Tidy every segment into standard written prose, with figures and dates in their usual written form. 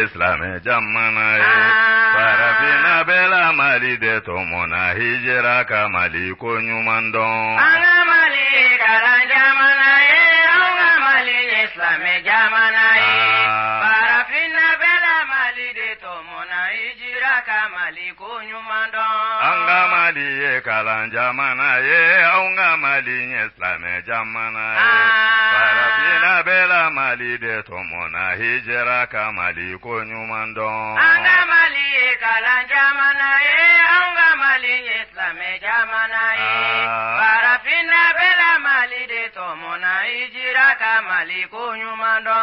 Islam jamana Parafina bela mali de tomona hijira kamali konyumandon Anga mali kala jamana Anga mali Islam jamana Parafina bela mali de tomona hijira kamali konyumandon Anga mali kala jamana Anga mali Islam jamana Parafina bela mali de tomona hijira kamali konyumandon Anga mali kala jamana Anga mali Islam jamana Parafina bela mali de tomona hijira kamali konyumandon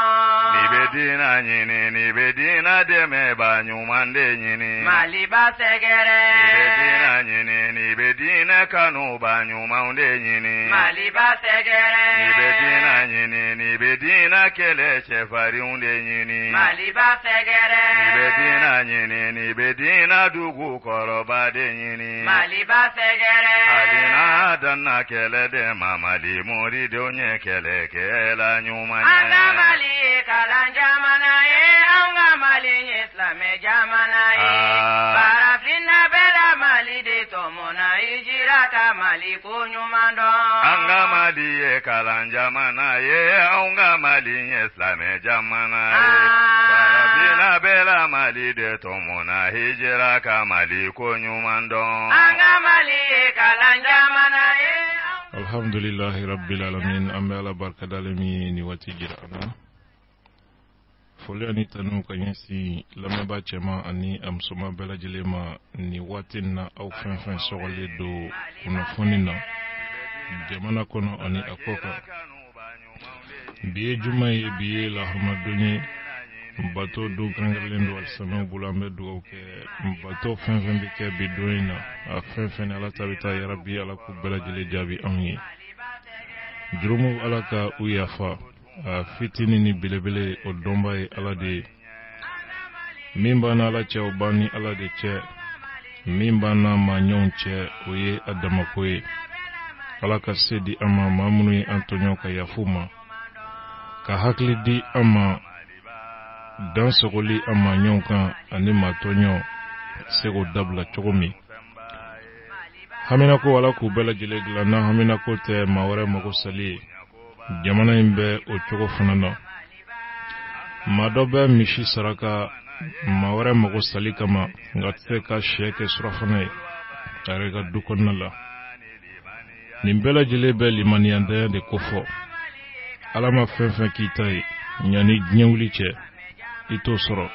Nibedina nyini nibedina deme ba nyumande nyini Mali basegere Nibedina nyini nibedina kanu ba nyumande nyini Mali basegere Nibedina nyini nibedina kele chefari unde nyini Mali basegere Nibedina nyini nibedina dugu koroba de nyini Mali basegere Alina danna kele de mamali muri donye kele kela nyumanye Anga mali kala jamana Anga mali Islam jamana Parafina bela mali de tomona hijira kamali konyumandon Anga mali kala jamana Anga mali Islam jamana Parafina bela mali de tomona hijira kamali konyumandon Anga mali kala jamana Alhamdulillahi Rabbil Alamin Amala Barkadalemi ni watijira ana Foli ani tanu kanyesi lamaba chema ani amsoma bela jilema ni watina au fenfen sogole do kunafonina jamana kono ani akoka biye jumaye biye la hamaduni bato do grangalendo al sama bulambe do ke bato fenfen bike bidoina a fenfen ala tabita ya rabbi ala ku bela jile jabi amni jurumu ala ka uyafa fitini ni belebele o domba e ala de mimba na ala che obani ala de che mimba na manyon che oye adama koye ala ka sedi ama mamunu e antonio ka yafuma ka hakli di ama dan sogoli ama nyon kan ani matonyo sego dabla chogomi hamina ko ala ku bela jile glana hamina ko te mawre mako sali jamana imbe o chogo funana madobe mishi saraka mawre mako sali kama ngatse ka sheke surafana arega dukonnala nimbela jile be limaniande de kofo alama fenfen kitai nyani nyewli che ito soro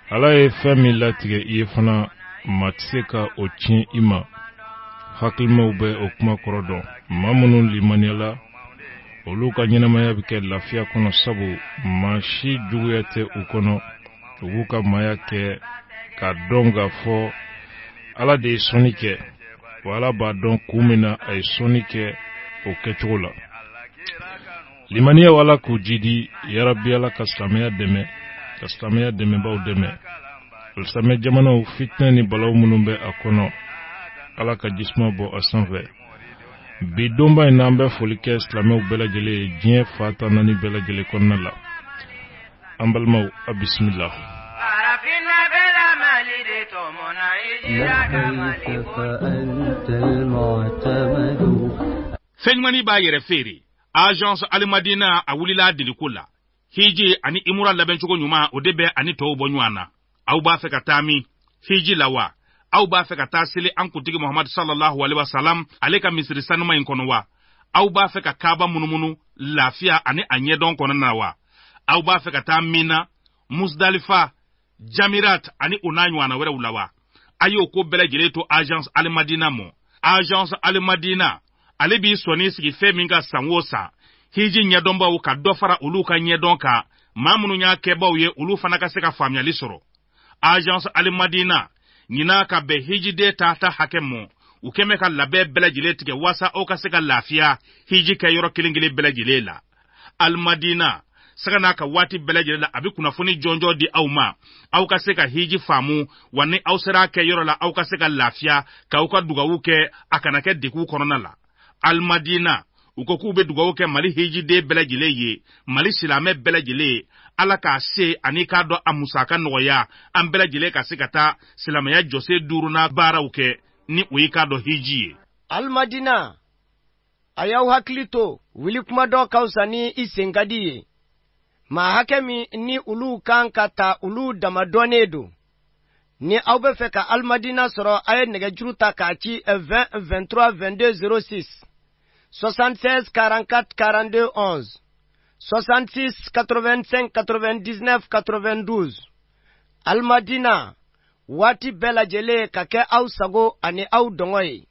ala e femi latige iye fana matseka o chin ima hakilma ube o kuma korodo mamunun limaniala oluka nyenamaya bike lafia kono sabu mashi juguyate ukono uguka maya ke ka donga fo ala de sonike wala ba don kumina ay sonike o kechola limaniya wala ku jidi ya rabbi ala kastamaya deme baw deme ulsame jamana fitna ni balaw munumbe akono ala ka jisma bo asanve bidomba inambe folike islameu bela jele jien fata nani bela jele konnala ambalmaw bismillah Parafina bela mali de tomona hijira kamali Fenymani ba yere feri Agence Al-Madina a wulila dilikula hiji ani imura labenchugo nyuma odebe ani to bonywana au ba fe katami hiji lawa au ba fe katasili an kutigi Muhammad sallallahu alaihi wasallam aleka misri sanuma inkonowa au ba fe kakaba munumunu lafia ani anyedon konanawa au ba fe katamina Musdalifa Jamirat ani unanywana wera ulawa ayo ko bele jileto Agence Al-Madina mo Agence Al-Madina Alibi soni sigi feminga sanwosa hiji nyadomba uka dofara uluka nyedonka mamunu nya keba uye ulufa nakaseka famyali soro Agence Al-Madina nina ka be hiji de tata hakemo ukemeka labe bela jiletike wasa okaseka lafia hiji ka yoro kilingili bela jilela Al-Madina saka naka wati bela jilela abi kunafuni jonjo di auma au kaseka hiji famu wani au sera ke yoro la au kaseka lafia ka uka dugawuke akanake diku koronala Al-Madina ukoku be dugawo ke mali hiji de belajile ye mali silame belajile ala k'a se ani k'a dɔn a musaka nɔgɔya an bɛɛ lajɛlen ka se ka taa silamɛya jɔse 5nan baaraw kɛ ni o y'i k'a dɔn hiji ye. Almadina a y'aw hakili to wuli kuma dɔ ka fisa ni i sen ka di ye maa hakɛ min ni olu kan ka ta olu damadɔnnen don. Ni aw bɛ fɛ ka Almadina sɔrɔ a ye nɛgɛjuru ta k'a ci 20 23 22 06 76 44 42 11 66 85 99 92 Almadina waati bɛɛ lajɛlen ka kɛ aw sago ani aw dɔngɔ ye.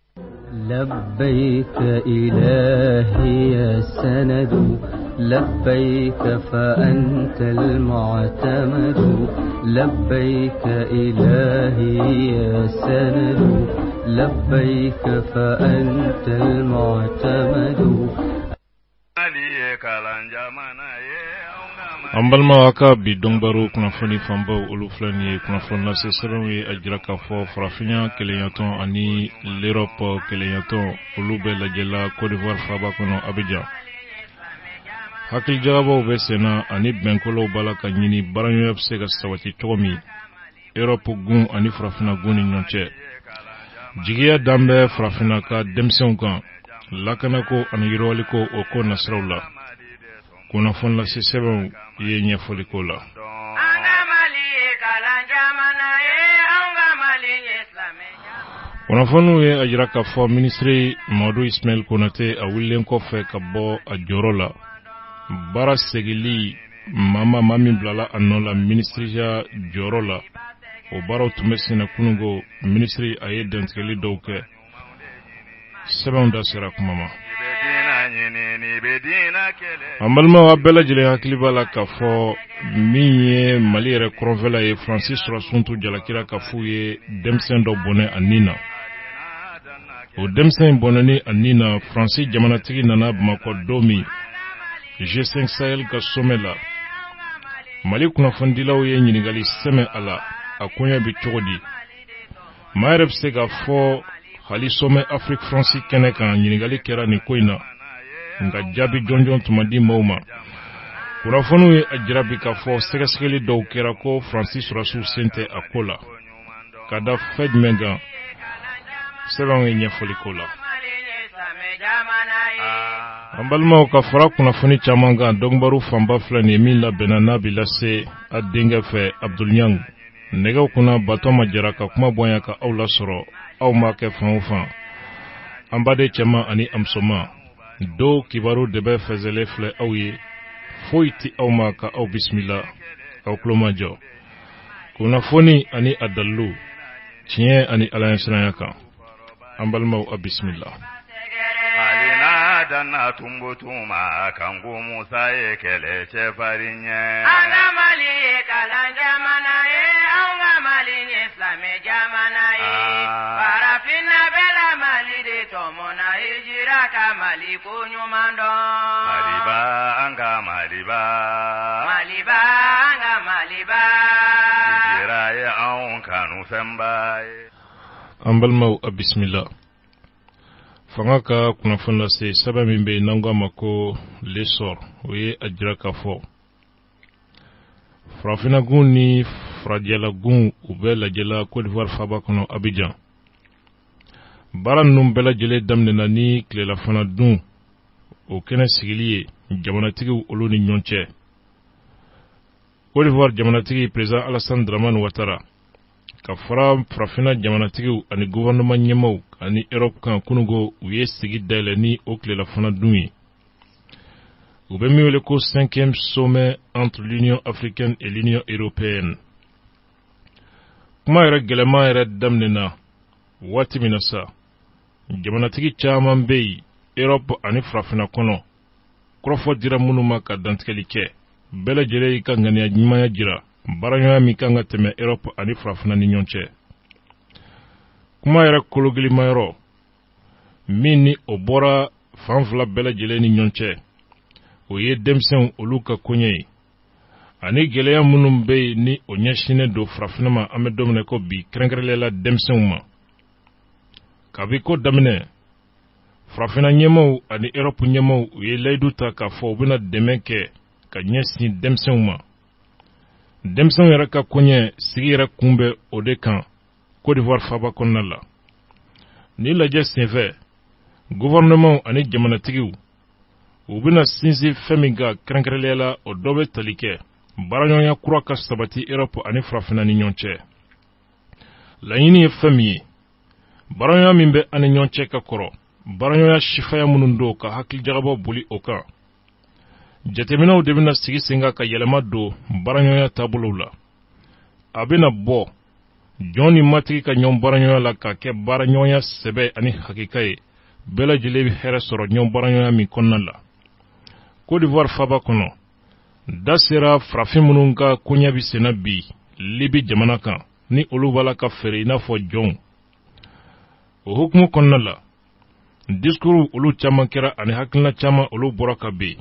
لبيك إلهي يا سند لبيك فأنت المعتمد لبيك إلهي يا سند لبيك فأنت المعتمد. an balima ka bi dɔnbaro kunnafoni fanbaw olu filɛ nin ye kunnafoni lase sɛbɛnw ye a jira k'a fɔ farafinya keleyatɔn ani l'Europe keleyatɔn olu bɛɛ lajɛla Côte d'Ivoire faaba kɔnɔ Abidjan. Hakilijagabaw bɛ senna ani bɛnkolow b'a la ka ɲini baaraɲɔgɔnya bɛ se ka sabati cogo min Europe gun ani farafina gun ni ɲɔgɔn cɛ. Jigiya dan bɛ farafina ka denmisɛnw kan lakanako ani yiriwaliko o ko nasiraw la. Kunnafoni lase sɛbɛnw ye ɲɛfɔli ko la. Kunnafoniw ye a jira k'a fɔ ministre Mamadu Ismail Konate a wililen kɔfɛ ka bɔ a jɔyɔrɔ la. Baara segili maa min bilala a nɔ la ministriya jɔyɔrɔ la. O baaraw tun bɛ sen na kunungo ministre a ye dantigɛli dɔw kɛ. Sɛbɛnw da sera kuma ma. An balimaw a bɛɛ lajɛlen hakili b'a la k'a fɔ min ye Mali yɛrɛ kɔrɔnfɛla ye Francis Surasuntu jalakira ka f'u ye denmisɛn dɔ bɔnɛ a nin na. O denmisɛn bɔnɛni a nin na Francis jamanatigi nana Bamakɔ don min G5 Sahel ka sommet la. Mali kunnafonidilaw ye ɲininkali sɛmɛ a la a koɲɛ bi cogo di. Maa yɛrɛ bɛ se ka fɔ hali sommet Afrique France kɛnɛ kan ɲininkali kɛra nin ko in na. Nka jaabi jɔnjɔn tuma di maaw ma. Kunnafoniw ye a jira bi k'a fɔ sɛgɛsɛgɛli dɔw kɛra ko Francis Surasu sen tɛ a ko la. Ka da fɛn jumɛn kan sɛbɛnw ye ɲɛfɔli ko la. An balimaw ka fara kunnafoni caman kan dɔnbaro fanba filɛ nin ye min labɛnna n'a bi lase a denkɛ fɛ Abdul Niang. Nɛgɛw kunna bato ma jara ka kuma bonya ka aw lasɔrɔ aw ma kɛ fan o fan. An baden cɛman ani a musoman. Do kibaru de bɛ fɛzɛlɛ filɛ aw ye foyi ti aw ma ka aw bisimila aw tulo ma jɔ. Kunnafoni ani a dalilu tiɲɛ ani alaɲɛsiranya kan. An balimaw a bisimila. Alina danna tumbutuma kangu Musa ye kɛlɛ cɛfarin ye. Ana Mali ye kalan jamana ye, anw ka Mali ye silamɛ jamana ye. Farafinna bɛɛ Mali de tɔmɔna hijira ka Mali ko ɲuman dɔn. Maliba an ka Maliba. Maliba an ka Maliba. Hijira ye anw kanu fɛnba ye. An balimaw a bisimila. Fanga ka kunnafoni lase sɛbɛn min bɛ n'an k'a ma ko l'essor o ye a jira k'a fɔ farafinagun ni farajɛlagun u bɛɛ lajɛla Côte d'Ivoire faaba kɔnɔ Abidjan. Baara ninnu bɛɛ lajɛlen daminɛna ni tilelafana dun o kɛnɛ sigili ye jamanatigiw olu ni ɲɔgɔn cɛ. Côte d'Ivoire jamanatigi président Alassane Dramane Ouattara ka fara farafina jamanatigiw ani gouvernement ɲɛmaw ani Europe kan kunungo u ye sigi dayɛlɛ ni o tilelafana dun ye. U bɛ min wele ko 5e sommet entre l'Union africaine et l'Union européenne. Kuma yɛrɛ gɛlɛman yɛrɛ daminɛna waati min na sa jamanatigi caman bɛ yen Europe ani farafina kɔnɔ kɔrɔfɔ dira minnu ma ka dantigɛli kɛ bɛɛ lajɛlen y'i ka ŋaniya ɲumanya jira baaraɲɔgɔnya min kan ka tɛmɛ Europe ani farafina ni ɲɔgɔn cɛ. Kuma yɛrɛ kologilimayɔrɔ min ni o bɔra fan fila bɛɛ lajɛlen ni ɲɔgɔn cɛ o ye denmisɛnw olu ka koɲɛ ye ani gɛlɛya minnu bɛ yen ni o ɲɛsinnen don farafina ma an bɛ don min na ko bi kɛrɛnkɛrɛnlela denmisɛnw ma. Kabi ko daminɛ farafina ɲɛmaw ani Europe ɲɛmaw u ye layidu ta k'a fɔ u bɛna dɛmɛ kɛ ka ɲɛsin denmisɛnw ma denmisɛnw yɛrɛ ka koɲɛ sigi yɛrɛ kun bɛ o de kan Côte d'Ivoire faaba kɔnɔna la. Ni lajɛ senfɛ gouvernement ani jamanatigiw u bɛna sinsin fɛn min kan kɛrɛnkɛrɛnnenya la o dɔ bɛ tali kɛ baaraɲɔgɔnya kura ka sabati Europe ani farafina ni ɲɔgɔn cɛ. Laɲini ye fɛn min ye baaraɲɔgɔnya min bɛ ani ɲɔgɔn cɛ ka kɔrɔ baaraɲɔgɔnya sifaya minnu don ka hakilijagabɔ boli o kan. Jateminɛw de bɛna sigi sen kan ka yɛlɛma don baaraɲɔgɔnya taabolow la. A bɛna bɔ jɔn ni matigi ka ɲɔgɔn baaraɲɔgɔnya la ka kɛ baaraɲɔgɔnya sɛbɛ ani hakika ye bɛɛ lajɛlen bɛ hɛrɛ sɔrɔ ɲɔgɔn baaraɲɔgɔnya min kɔnɔna la. Côte d'Ivoire faaba kɔnɔ da sera farafin minnu ka koɲɛ bi senna bi Libi jamana kan ni olu b'a la ka feere i n'a fɔ jɔnw. O hukumu kɔnɔna la discours olu caman kɛra ani hakilina caman olu bɔra ka ben.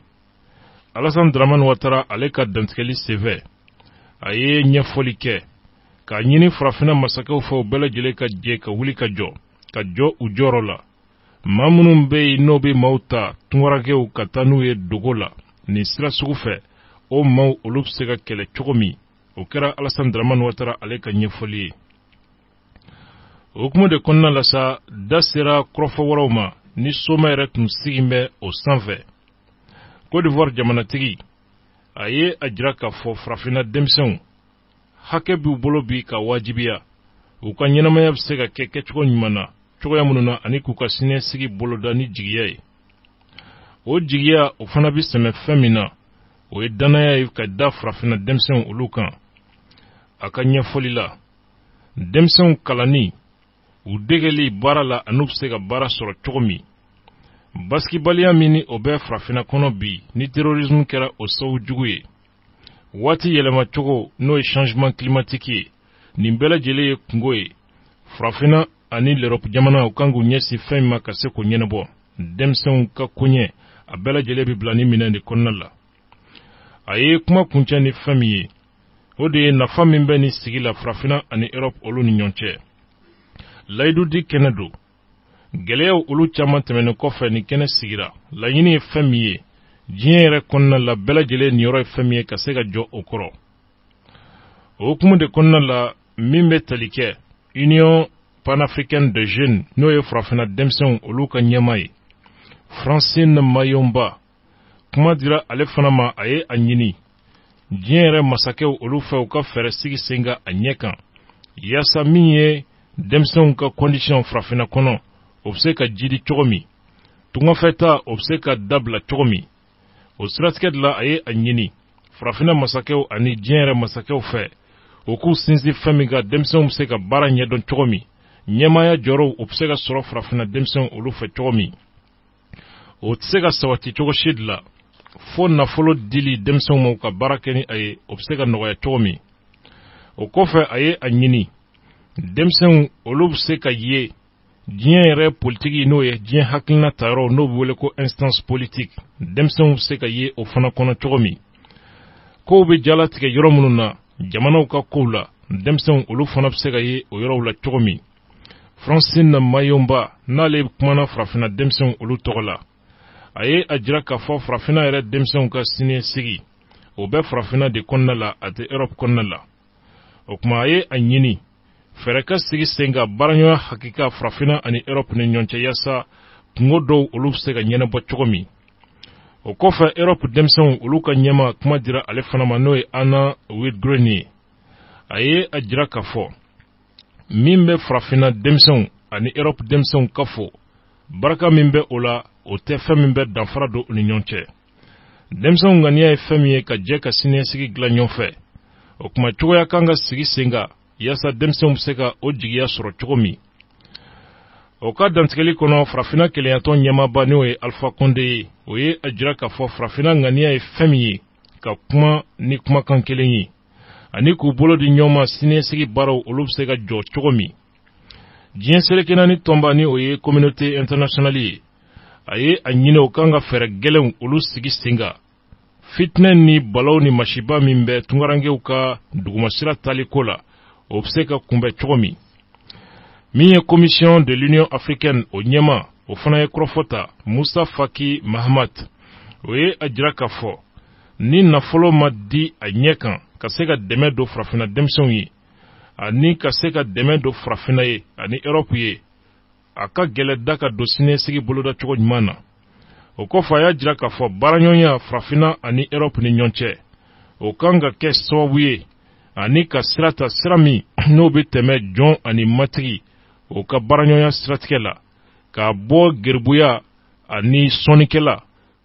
Alassane Dramane Ouattara ale ka dantigɛli senfɛ a ye ɲɛfɔli kɛ k'a ɲini farafina masakɛw fɛ u bɛɛ lajɛlen ka jɛ ka wuli ka jɔ u jɔyɔrɔ la. Maa minnu bɛ yen n'o bɛ maaw ta tunkarakɛw ka taa n'u ye dogo la nin sira sugu fɛ o maaw olu bɛ se ka kɛlɛ cogo min o kɛra Alassane Dramane Ouattara ale ka ɲɛfɔli ye. O hukumu de kɔnɔna la sa da sera kɔrɔfɔ wɛrɛw ma ni soma yɛrɛ tun sigin bɛ o sanfɛ. Côte d'Ivoire jamanatigi a ye a jira k'a fɔ farafina denmisɛnw hakɛ b'u bolo bi ka wajibiya u ka ɲɛnamaya bɛ se ka kɛ kɛcogo ɲuman na cogoya minnu na ani k'u ka siniɲɛsigi boloda ni jigiya ye. O jigiya o fana bɛ sɛmɛ fɛn min na o ye danaya ye ka da farafina denmisɛnw olu kan. A ka ɲɛfɔli la denmisɛnw kalanni u degeli baara la an'u bɛ se ka baara sɔrɔ cogo min. Baskibaliya min ni o bɛ farafina kɔnɔ bi ni terrorisme kɛra o sababu jugu ye. Waati yɛlɛma cogo n'o ye changement climatique ye nin bɛɛ lajɛlen ye kungo ye. Farafina ani l'Europe jamana u kan k'u ɲɛsin fɛn min ma ka se k'o ɲɛnabɔ. Denmisɛnw ka koɲɛ a bɛɛ lajɛlen bɛ bila ni minɛn de kɔnɔna la. A ye kuma kuncɛ ni fɛn min ye o de ye nafa min bɛ ni sigi la farafina ani Europe olu ni ɲɔgɔn cɛ. Layidu di kɛnɛ don. Gɛlɛyaw olu caman tɛmɛnen kɔfɛ ni kɛnɛ sigira. Laɲini ye fɛn min ye diɲɛ yɛrɛ kɔnɔna la bɛɛ lajɛlen niyɔrɔ ye fɛn min ye ka se ka jɔ o kɔrɔ. O hukumu de kɔnɔna la min bɛ tali kɛ Union panafricaine de jeunes n'o ye farafina denmisɛnw olu ka ɲɛma ye. Francine Mayomba kuma dira ale fana ma a ye a ɲini diɲɛ yɛrɛ masakɛw olu fɛ u ka fɛɛrɛ sigi sen kan a ɲɛ kan yaasa min ye denmisɛnw ka condition farafina kɔnɔ o bɛ se ka jidi cogo min tungafɛta o bɛ se ka dabila cogo min. O siratigɛ de la a ye a ɲini farafina masakɛw ani diɲɛ yɛrɛ masakɛw fɛ o k'u sinsin fɛn min kan denmisɛnw bɛ se ka baara ɲɛdɔn cogo min ɲɛmaaya jɔyɔrɔw o bɛ se ka sɔrɔ farafina denmisɛnw olu fɛ cogo min. O tɛ se ka sabati cogo si de la fo nafolo dili denmisɛnw ma u ka baara kɛ ni a ye o bɛ se ka nɔgɔya cogo min. O kɔfɛ a ye a ɲini denmisɛnw olu bɛ se ka ye diɲɛ yɛrɛ politiki n'o ye diɲɛ hakilina tayɔrɔ n'o bɛ wele ko instance politique denmisɛnw bɛ se ka ye o fana kɔnɔ cogo min. Kow bɛ jalatigɛ yɔrɔ minnu na jamanaw ka kow la denmisɛnw olu fana bɛ se ka ye o yɔrɔw la cogo min. Francine Mayomba n'ale kumana farafina denmisɛnw olu tɔgɔ la a ye a jira k'a fɔ farafina yɛrɛ denmisɛnw ka siniɲɛsigi o bɛ farafina de kɔnɔna la a tɛ Europe kɔnɔna la. O kuma a ye a ɲini fɛrɛ ka sigi sen kan baaraɲɔgɔnya hakika farafina ani Europe ni ɲɔgɔn cɛ yaasa kungo dɔw olu bɛ se ka ɲɛnabɔ cogo min. O kɔfɛ Europe denmisɛnw olu ka ɲɛma kuma dira ale fana ma n'o ye Anna Widgren ye. A ye a jira k'a fɔ min bɛ farafina denmisɛnw ani Europe denmisɛnw ka fɔ baraka min bɛ o la o tɛ fɛn min bɛ danfara don u ni ɲɔgɔn cɛ. Denmisɛnw ŋaniya ye fɛn min ye ka jɛ ka siniɲɛsigi dilan ɲɔgɔn fɛ. O kuma cogoya kan ka sigi sen kan yaasa denmisɛnw bɛ se ka o jigiya sɔrɔ cogo min. O ka dantigɛli kɔnɔ farafina keleyatɔn ɲɛmaaba n'o ye Alpha Condé ye o ye a jira k'a fɔ farafina ŋaniya ye fɛn min ye ka kuma ni kumakan kelen ye ani k'u bolo di ɲɔgɔn ma siniɲɛsigi baaraw olu bɛ se ka jɔ cogo min. Diɲɛ seleke naani tɔnba ni o ye communauté internationale ye a ye a ɲini o kan ka fɛɛrɛ gɛlɛnw olu sigi sen kan fitinɛ ni balaw ni masiba min bɛ tunkarankew ka dugumasira taliko la o bɛ se ka kunbɛn cogo min. Min ye commission de l'Union africaine o ɲɛma o fana ye kɔrɔfɔta Musa Faki Mahamat o ye a jira k'a fɔ ni nafolo ma di a ɲɛ kan ka se ka dɛmɛ don farafina denmisɛnw ye ani ka se ka dɛmɛ don farafina ye ani Europe ye a ka gɛlɛ da ka don siniɲɛsigi boloda cogo ɲuman na. O kɔfɛ a y'a jira k'a fɔ baaraɲɔgɔnya farafina ani Europe ni ɲɔgɔn cɛ o kan ka kɛ sababu ye ani ka sira ta sira min n'o bɛ tɛmɛ jɔn ani matigi o ka baaraɲɔgɔnya siratigɛ la k'a bɔ geribuya ani sɔnnikɛla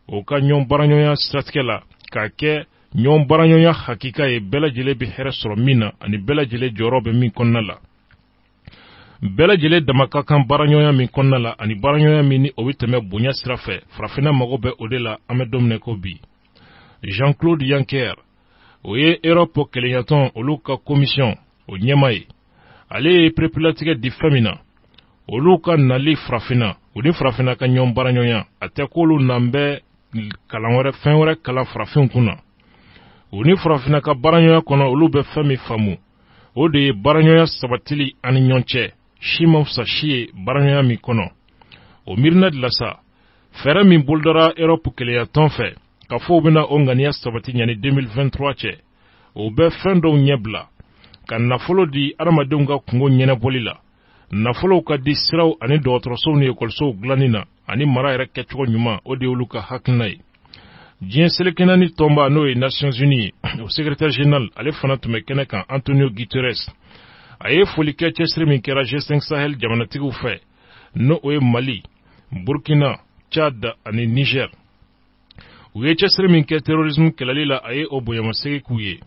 o ka ɲɔgɔn baaraɲɔgɔnya siratigɛ la k'a kɛ ɲɔgɔn baaraɲɔgɔnya hakika ye bɛɛ lajɛlen bɛ hɛrɛ sɔrɔ min na ani bɛɛ lajɛlen jɔyɔrɔ bɛ min kɔnɔna la. bɛɛ lajɛlen dama ka kan baaraɲɔgɔnya min kɔnɔna la ani baaraɲɔgɔnya min ni o bɛ tɛmɛ bonya sira fɛ farafina mago bɛ o de la an bɛ don min ko bi. Jean-Claude Juncker o ye Europe kɛlɛɲatɔn olu ka commission o ɲɛma ye ale ye pereperelatigɛ di fɛn min na olu ka nali farafina o ni farafina ka ɲɔgɔn baaraɲɔgɔnya a tɛ k'olu nan bɛ kalan wɛrɛ fɛn wɛrɛ kalan farafinw kunna o ni farafina ka baaraɲɔgɔnya kɔnɔ olu bɛ fɛn min faamu o de ye baaraɲɔgɔnya sabatili ani ɲɔgɔn cɛ si ma fisa si ye baaraɲɔgɔnya min kɔnɔ o miirina de la sa fɛɛrɛ min bolodara Europe kɛlɛyatɔn fɛ ka fɔ u bɛna o ŋaniya sabati ɲani 2023 cɛ o bɛ fɛn dɔw ɲɛbila ka nafolo di adamadenw ka kungo ɲɛnɛbɔli la nafolow ka di siraw ani dɔgɔtɔrɔsow ni ekɔlisow dilanni na ani mara yɛrɛ kɛcogo ɲuman o de y'olu ka hakilina ye. diɲɛ selekɛnɛni tɔnba n'o ye Nations Unies o secrétaire général ale fana tun bɛ kɛnɛ kan Antonio Guterres a ye foli kɛ cɛsiri min kɛra G5 Sahel jamanatigiw fɛ n'o ye Mali, Burkina, Tchad ani Niger. u ye cɛsiri min kɛ terrorisme kɛlɛli la a ye o bonyamasegi k'u ye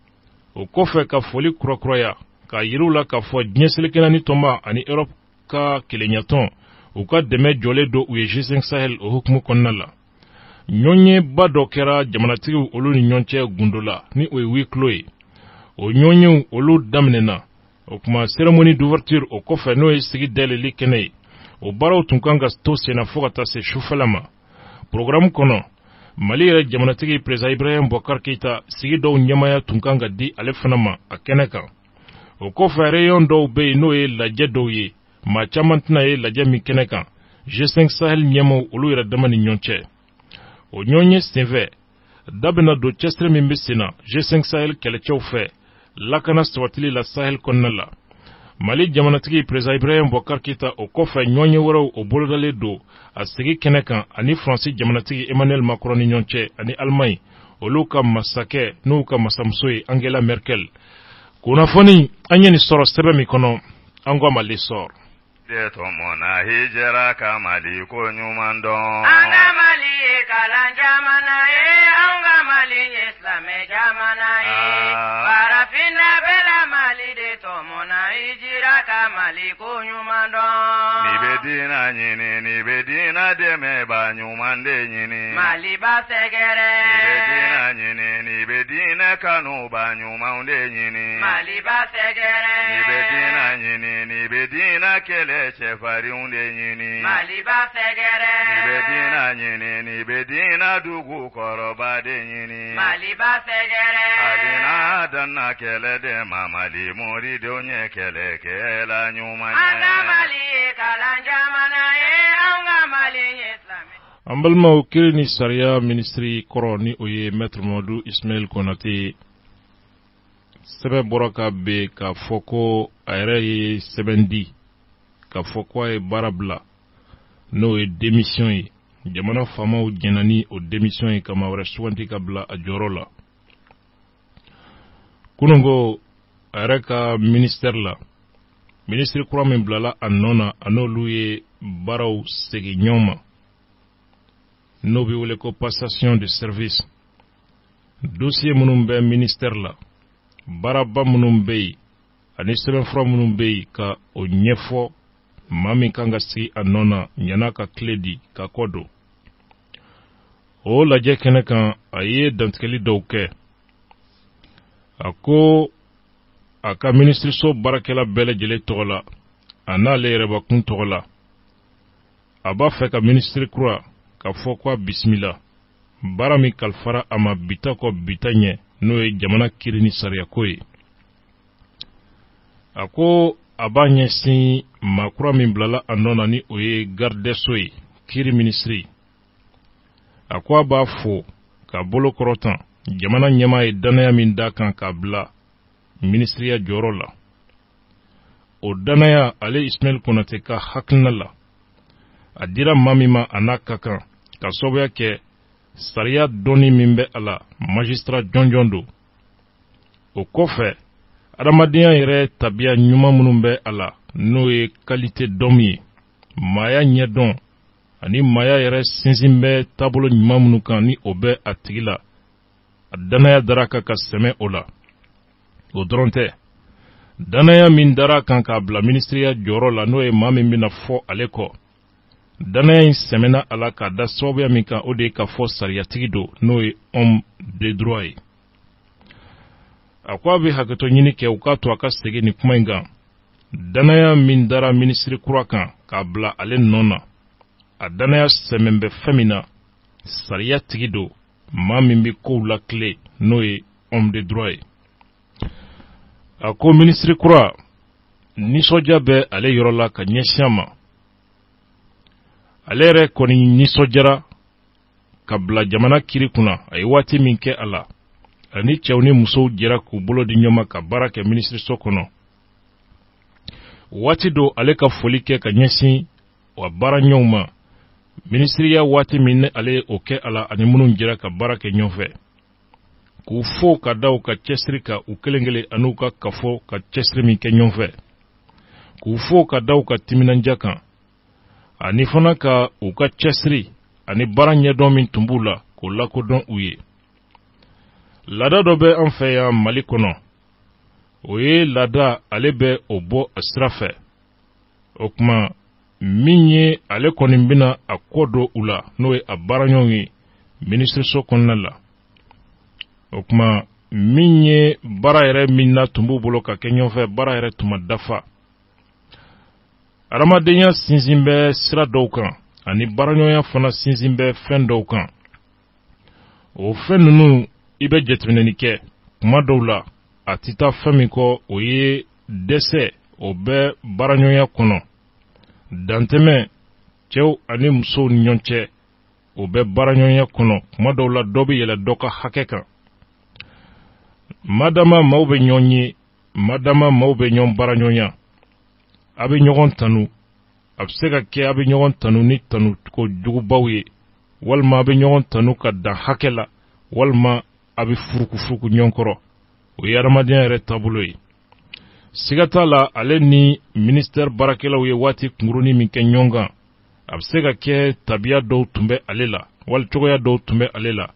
o kɔfɛ ka foli kurakuraya k'a yiriw la k'a fɔ diɲɛ selekɛnɛni tɔnba ani Europe ka kɛlɛɲatɔn u ka dɛmɛ jɔlen don u ye G5 Sahel o hukumu kɔnɔna la. ɲɔɲɛba dɔ kɛra jamanatigiw olu ni ɲɔgɔn cɛ gundo la ni o ye huis clos ye o ɲɔɲɛw olu daminɛna o kuma cérémonie d'ouverture o kɔfɛ n'o ye sigi dayɛlɛli kɛnɛ ye o baaraw tun kan ka to senna fo ka taa se sufɛla ma. programme kɔnɔ Mali yɛrɛ jamanatigi président Ibrahim Boubacar Keïta sigi dɔw ɲɛmaya tun kan ka di ale fana ma a kɛnɛ kan o kɔfɛ réunion dɔw bɛ yen n'o ye lajɛ dɔw ye maa caman tɛna ye lajɛ min kɛnɛ kan G5 Sahel ɲɛmaw olu yɛrɛ dama ni ɲɔgɔn cɛ o ɲɔgɔnye senfɛ da bɛna don cɛsiri min bɛ sen na G5 Sahel kɛlɛcɛw fɛ lakana sabatili la Sahel kɔnɔna la. Mali jamanatigi président Ibrahim Boubacar Keïta o kɔfɛ ɲɔgɔnye wɛrɛw o bolodalen don a sigi kɛnɛ kan ani Faransi jamanatigi Emmanuel Macron ni ɲɔgɔn cɛ ani Allemagne olu ka masakɛ n'u ka masamuso ye Angela Merkel. kunnafoni an ye nin sɔrɔ sɛbɛn min kɔnɔ an ko Mali sɔrɔ. Tomona hijira ka Mali ko ɲuman dɔn. An ka Mali ye kalan jamana ye, an ka Mali ye silamɛ jamana ye. Farafinna bɛɛ Mali de tomona hijira ka Mali ko ɲuman dɔn. Ni bɛ diinɛ ɲini, ni bɛ diinɛ dɛmɛba ɲuman de ɲini. Mali ba sɛgɛrɛ. Ni bɛ diinɛ ɲini, ni bɛ diinɛ kanuba ɲumanw de ɲini. Mali ba sɛgɛrɛ. Ni bɛ diinɛ ɲini, ni bɛ diinɛ kɛlɛ cɛfarinw de ɲini. Mali ba sɛgɛrɛ. Ni bɛ diinɛ ɲini, ni bɛ diinɛ dugu kɔrɔba de ɲini. Mali ba sɛgɛrɛ. Adina danna kɛlɛ de ma Mali moridenw ye kɛlɛkɛla ɲuman ye. An ka Mali ye kalan jamana ye, an ka Mali ye silamɛ. An balimaw kiri ni sariya minisiri kɔrɔ ni o ye Maître Mamadou Ismail Konate sɛbɛn bɔra ka bɛn k'a fɔ ko a yɛrɛ ye sɛbɛn di k'a fɔ ko a ye baara bila n'o ye démission ye jamana faamaw jɛnna ni o démission ye ka maa wɛrɛ suganti ka bila a jɔyɔrɔ la. kunungo a yɛrɛ ka ministère la minisiri kura min bilala a nɔ na a n'olu ye baaraw segin ɲɔgɔn ma n'o bɛ wele ko passation de service. dossier minnu bɛ ministère la baaraba minnu bɛ yen ani sɛbɛnfura minnu bɛ yen ka o ɲɛfɔ maa min kan ka sigi a nɔ na ɲana ka tile di ka kɔ don. o lajɛ kɛnɛ kan a ye dantigɛli dɔw kɛ a ko a ka minisiriso baarakɛla bɛɛ lajɛlen tɔgɔ la a n'ale yɛrɛbakun tɔgɔ la a b'a fɛ ka minisiri kura ka fɔ ko a bisimila baara min kalifara a ma bita kɔ bita ɲɛ n'o ye jamana kiri ni sariyako ye. a ko a b'a ɲɛsin maakura min bilala a nɔ na ni o ye gardeso ye kiri minisiri. a ko a b'a fo k'a bolo kɔrɔtan jamana ɲɛmaa ye dannaya min d'a kan k'a bila ministriya jɔyɔrɔ la. O danaya ale Ismail Konate ka hakilina la a dira maa min ma a n'a ka kan ka sababuya kɛ sariya dɔnni min bɛ a la magistrat jɔnjɔn don. O kɔfɛ adamadenya yɛrɛ tabiya ɲuman minnu bɛ a la n'o ye qualité dɔn min ye, maaya ɲɛdɔn ani maaya yɛrɛ sinsin bɛ taabolo ɲuman minnu kan ni o bɛ a tigi la, a danaya dara kan ka sɛmɛ o la. O dɔrɔn tɛ, danaya min dara kan k'a bila ministriya jɔyɔrɔ la n'o ye maa min bɛna fɔ ale kɔ, danaya in sɛmɛna a la k'a da sababuya min kan o de ye ka fɔ sariyatigi don n'o ye homme de droit ye. A ko a bɛ hakɛto ɲini kɛ u k'a to a ka segin nin kuma in kan. Danaya min dara ministri kura kan k'a bila ale nɔ na, a danaya sɛmɛn bɛ fɛn min na sariyatigi don, maa min bɛ kow la tile n'o ye homme de droit ye. A ko ministri kura nisɔndiya bɛ ale yɔrɔ la ka ɲɛsin a ma. Ale yɛrɛ kɔni nisɔndiyara ka bila jamana kiri kunna, a ye waati min kɛ a la, ani cɛw ni musow jɛra k'u bolo di ɲɔgɔn ma ka baara kɛ ministriso kɔnɔ. Waati do ale ka foli kɛ ka ɲɛsin wa baara ɲɔgɔnw ma, ministriya waati min ne ale o kɛ a la ani minnu jɛra ka baara kɛ ɲɔgɔn fɛ, k'u fo ka da u ka cɛsiri ka u kelen kelen an'u ka kafo ka cɛsiri min kɛ ɲɔgɔn fɛ, k'u fo ka da u ka timinandiya kan, ani fana ka u ka cɛsiri ani baara ɲɛdɔn min tun b'u la k'o lakodɔn u ye. Laada dɔ bɛ an fɛ yan Mali kɔnɔ, o ye laada ale bɛ o bɔ a sira fɛ. O kuma min ye ale kɔni bɛna a kɔ don u la n'o ye a baara ɲɔgɔn ye ministriso kɔnɔna la. O kuma min ye baara yɛrɛ min na tun b'u bolo ka kɛ ɲɔgɔn fɛ, baara yɛrɛ tun ma dafa. Adamadenya sinsin bɛ sira dɔw kan ani baaraɲɔgɔnya fana sinsin bɛ fɛn dɔw kan. O fɛn ninnu i bɛ jateminɛni kɛ kuma dɔw la a tɛ taa fɛn min kɔ, o ye dɛsɛ, o bɛ baaraɲɔgɔnya kɔnɔ. Dantɛmɛ cɛw ani musow ni ɲɔgɔn cɛ, o bɛ baaraɲɔgɔnya kɔnɔ. Kuma dɔw la dɔ bɛ yɛlɛ dɔ ka hakɛ kan. Madama maaw bɛ ɲɔgɔn ye, madama maaw bɛ ɲɔgɔn baaraɲɔgɔnya, a bɛ ɲɔgɔn tanu, a bɛ se ka kɛ a bɛ ɲɔgɔn tanu ni tanu ko jugubaw ye, walima a bɛ ɲɔgɔn tanu ka dan hakɛ la, walima a bɛ furuku ɲɔgɔn kɔrɔ. O ye adamadenya yɛrɛ taabolo ye. Siga t'a la ale ni ministère baarakɛlaw ye waati kunkurunin min kɛ ɲɔgɔn kan, a bɛ se ka kɛ tabiya dɔw tun bɛ ale la, wali cogoya dɔw tun bɛ ale la,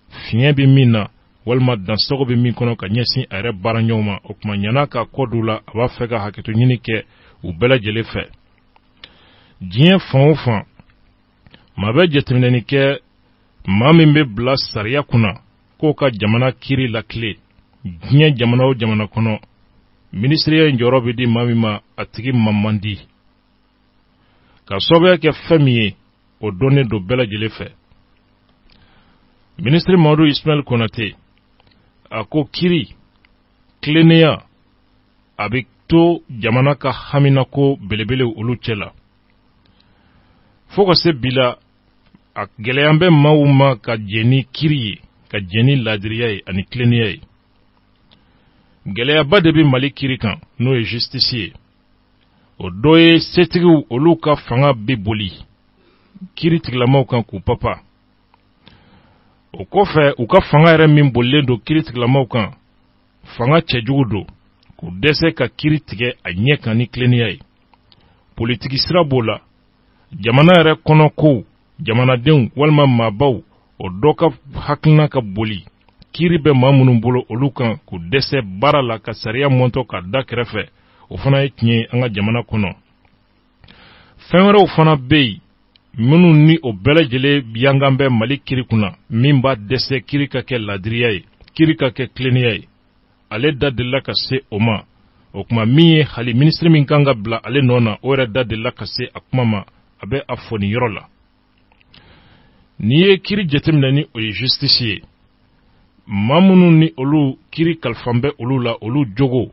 fiɲɛ bɛ min na walima dansago bɛ min kɔnɔ ka ɲɛsin a yɛrɛ baara ɲɔgɔn ma. O kuma ɲana ka kɔ d'u la, a b'a fɛ ka hakɛto ɲini kɛ u bɛɛ lajɛlen fɛ. Diɲɛ fan o fan, maa bɛ jateminɛni kɛ maa min bɛ bila sariya kunna k'o ka jamana kiri la tile. Diɲɛ jamana o jamana kɔnɔ, ministriya in jɔyɔrɔ bɛ di maa min ma, a tigi man di. Ka sababuya kɛ fɛn min ye, o dɔnnen don bɛɛ lajɛlen fɛ. Ministre Mamadu Ismail Konate a ko kiri, tilennenya, a bɛ to jamana ka haminako belebele olu cɛ la. Fo ka se bi la, a gɛlɛya bɛ maaw ma ka jɛ ni kiri ye, ka jɛ ni laadiriya ye ani tilennenya ye. Gɛlɛyaba de bɛ Mali kiri kan n'o ye justice ye. O dɔ ye setigiw olu ka fanga bɛ boli kiri tigilamaw kan k'u papa. O kɔfɛ u ka fanga yɛrɛ min bolilen don kiri tigilamaw kan, fanga cɛjugu don k'u dɛsɛ ka kiri tigɛ a ɲɛ kan ni tilennenya ye. Politiki sira b'o la, jamana yɛrɛ kɔnɔ kow, jamanadenw walima maabaw, o dɔ ka hakilina ka boli kiri bɛ maa minnu bolo olu kan k'u dɛsɛ baara la ka sariya mɔntɔ ka da kɛrɛfɛ. O fana ye tiɲɛ ye an ka jamana kɔnɔ. Fɛn wɛrɛw fana bɛ yen minnu ni o bɛɛ lajɛlen yangan bɛ Mali kiri kunna, min b'a dɛsɛ kiri ka kɛ laadiriya ye, kiri ka kɛ tilennenya ye. Ale da delila ka se o ma. O kuma min ye hali ministre min kan ka bila ale nɔ na, o yɛrɛ da delila ka se a kuma ma, a bɛ a fɔ nin yɔrɔ la. N'i ye kiri jateminɛ ni o ye justice ye, maa minnu ni olu kiri kalifan bɛ olu la, olu jogo,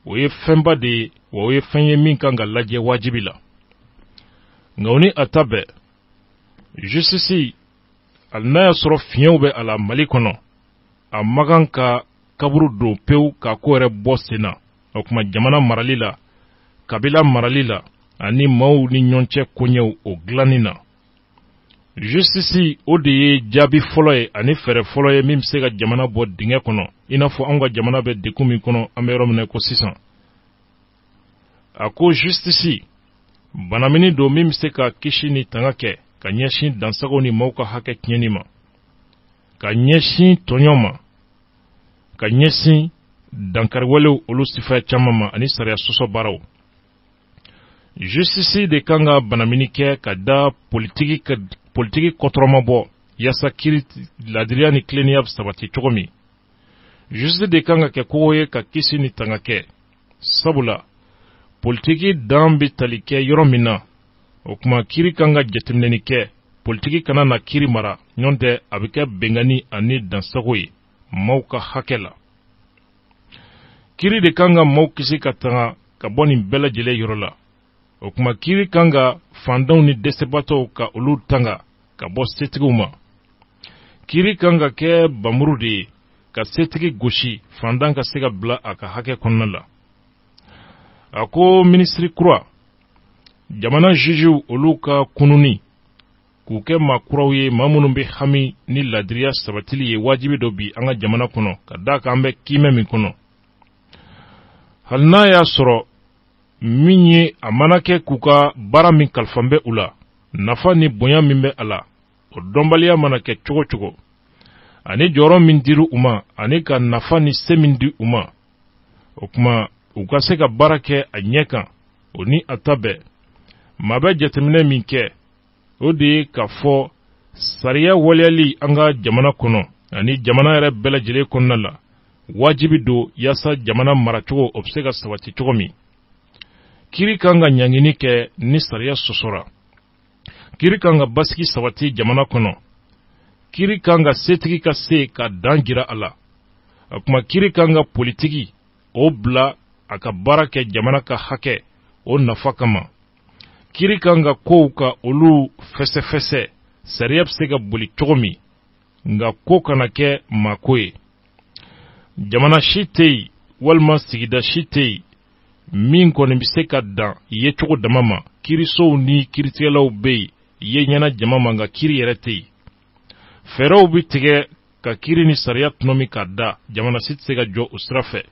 o ye fɛnba de ye, wa o ye fɛn ye min kan ka lajɛ wajibi la. Nka o ni a ta bɛɛ, justice hali n'a y'a sɔrɔ fiɲɛw bɛ a la Mali kɔnɔ, a ma kan ka kaburu do pewu ka ko yɛrɛ bɔ sen na o kuma jamana marali la kabila marali la ani maaw ni ɲɔgɔn cɛ koɲɛw o dilanni na justice o de ye jaabi fɔlɔ ye ani fɛɛrɛ fɔlɔ ye min bɛ se ka jamana bɔ dingɛ kɔnɔ i n'a fɔ anw ka jamana bɛ degun min kɔnɔ an bɛ yɔrɔ min na ko sisan a ko justice banamini don min bɛ se ka kisi ni tanga kɛ ka ɲɛsin dansago ni maaw ka hakɛ tiɲɛni ma ka ɲɛsin tɔɲɔ ma ka ɲɛsin dankariwalew olu sifaya caman ma ani sariya sɔsɔ baaraw justice de kan ka banamini kɛ ka da politiki kɔtɔrɔma bɔ yasa kiri ladiriya ni tileniya bɛ sabati cogo min justice de kan ka kɛ kogo ye ka kisi ni tanga kɛ sabula politiki dan bɛ tali kɛ yɔrɔ min na o kuma kiri kan ka jateminɛni kɛ politiki kana na kiri mara ɲɔgɔn tɛ a bɛ kɛ bɛngani ani dansago ye maaw ka hakɛ la kiri de kan ka maaw kisi ka tanga ka bɔ nin bɛɛ lajɛlen yɔrɔ la o kuma kiri kan ka fandanw ni dɛsɛbatɔw ka olu tanga ka bɔ setigiw ma kiri kan ka kɛ bamuru de ye ka setigi gosi fandan ka se ka bila a ka hakɛ kɔnɔna la a ko minisiri kura jamana jujiw olu ka kununi k'u kɛ maa kuraw ye maa minnu bɛ hami ni ladiriya sabatili ye wajibi dɔ bi an ka jamana kɔnɔ ka da kan an bɛ kiimɛ min kɔnɔ hali n'a y'a sɔrɔ min ye a mana kɛ k'u ka baara min kalifan bɛ u la nafa ni bonya min bɛ a la o dɔnbaliya mana kɛ cogo cogo ani jɔyɔrɔ min diri u ma ani ka nafa ni se min di u ma o kuma u ka se ka baara kɛ a ɲɛ kan o ni a ta bɛɛ maa bɛ jateminɛ min kɛ o de ye k'a fɔ sariya waleyali an ka jamana kɔnɔ ani jamana yɛrɛ bɛɛ lajɛlen kɔnɔna la wajibi don yaasa jamana maracogo o bɛ se ka sabati cogo min kiri kan ka ɲangini kɛ ni sariya sɔsɔra kiri kan ka basigi sabati jamana kɔnɔ kiri kan ka setigi ka se ka dan jira a la o kuma kiri kan ka politiki o bila a ka baara kɛ jamana ka hakɛ o nafa kama kiri kan ka kow ka olu fɛsɛfɛsɛ sariya bɛ se ka boli cogo min nka ko kana kɛ maako ye jamana si tɛ yen walima sigida si tɛ yen min kɔni bɛ se ka dan ye cogo dama ma kirisow ni kiritigɛlaw bɛ yen ye ɲɛna jama ma nka kiri yɛrɛ tɛ yen fɛɛrɛw bɛ tigɛ ka kiri ni sariya tunɔmi ka da jamana si tɛ se ka jɔ o sira fɛ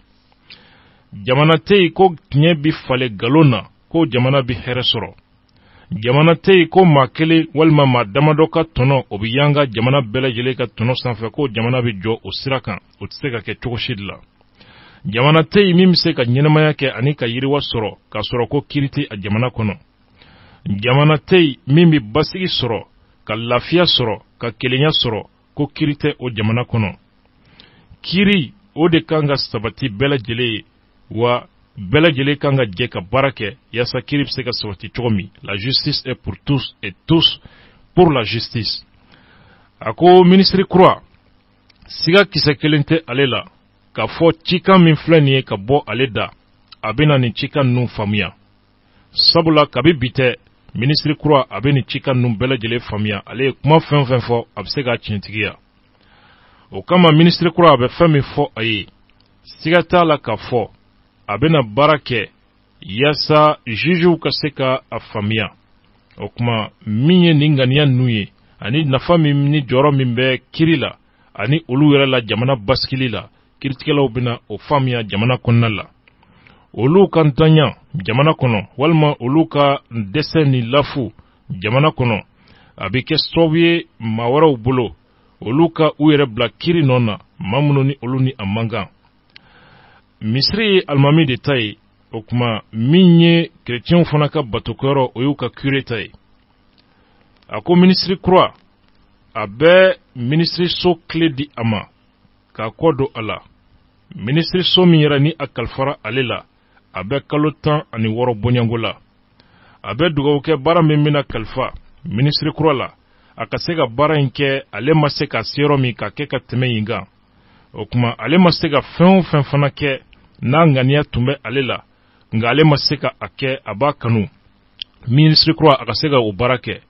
jamana tɛ yen ko tiɲɛ bɛ falen nkalon na ko jamana bɛ hɛrɛ sɔrɔ jamana tɛ yen ko maa kelen walima maa damadɔ ka tɔnɔ o bɛ yanga jamana bɛɛ lajɛlen ka tɔnɔ sanfɛ ko jamana bɛ jɔ o sira kan o tɛ se ka kɛ cogo si de la jamana tɛ yen min bɛ se ka ɲɛnamaya kɛ ani ka yiriwa sɔrɔ k'a sɔrɔ ko kiri tɛ a jamana kɔnɔ jamana tɛ yen min bɛ basigi sɔrɔ ka lafiya sɔrɔ ka kelenya sɔrɔ ko kiri tɛ o jamana kɔnɔ kiri o de kan ka sabati bɛɛ lajɛlen ye wa bɛɛ lajɛlen kan ka jɛ ka baara kɛ yaasa kiri bɛ se ka sabati cogo min la justice est pour tous et tous pour la justice a ko minisiri kura siga kisɛ kelen tɛ ale la k'a fɔ cikan min filɛ nin ye ka bɔ ale da a bɛna nin cikan ninnu faamuya sabula kabi bi tɛ minisiri kura a bɛ nin cikan ninnu bɛɛ lajɛlen faamuya ale ye kuma fɛn o fɛn fɔ a bɛ se k'a tiɲɛtigiya o kama minisiri kura a bɛ fɛn min fɔ a ye siga t'a la k'a fɔ a bɛna baara kɛ yaasa jujuw ka se ka a faamuya o kuma min ye nin ŋaniya ninnu ye ani nafa min ni jɔyɔrɔ min bɛ kiri la ani olu yɛrɛ la jamana basigili la kiritigɛlaw bɛna o faamuya jamana kɔnɔna la olu ka ntanya jamana kɔnɔ walima olu ka dɛsɛ ni lafu jamana kɔnɔ a bɛ kɛ sababu ye maa wɛrɛw bolo olu ka u yɛrɛ bila kiri nɔ na maa minnu ni olu ni a man kan misiri ye alimami de ta ye o kuma min ye kerecɛnw fana ka batokɛyɔrɔ o y'u ka kure ta ye a ko minisiri kura a bɛ minisiri so tile di a ma k'a kɔ don a la minisiri so min yɛrɛ ni a kalifara ale la a bɛ kalo 16 bɔɲanko la a bɛ dugawu kɛ baara min bɛna kalifa minisiri kura la a ka se ka baara in kɛ ale ma se ka se yɔrɔ min ka kɛ ka tɛmɛ yen kan o kuma ale ma se ka fɛn o fɛn fana kɛ n'a ŋaniya tun bɛ ale la nka ale ma se ka a kɛ a b'a kanu minisiri kura a ka se ka o baara kɛ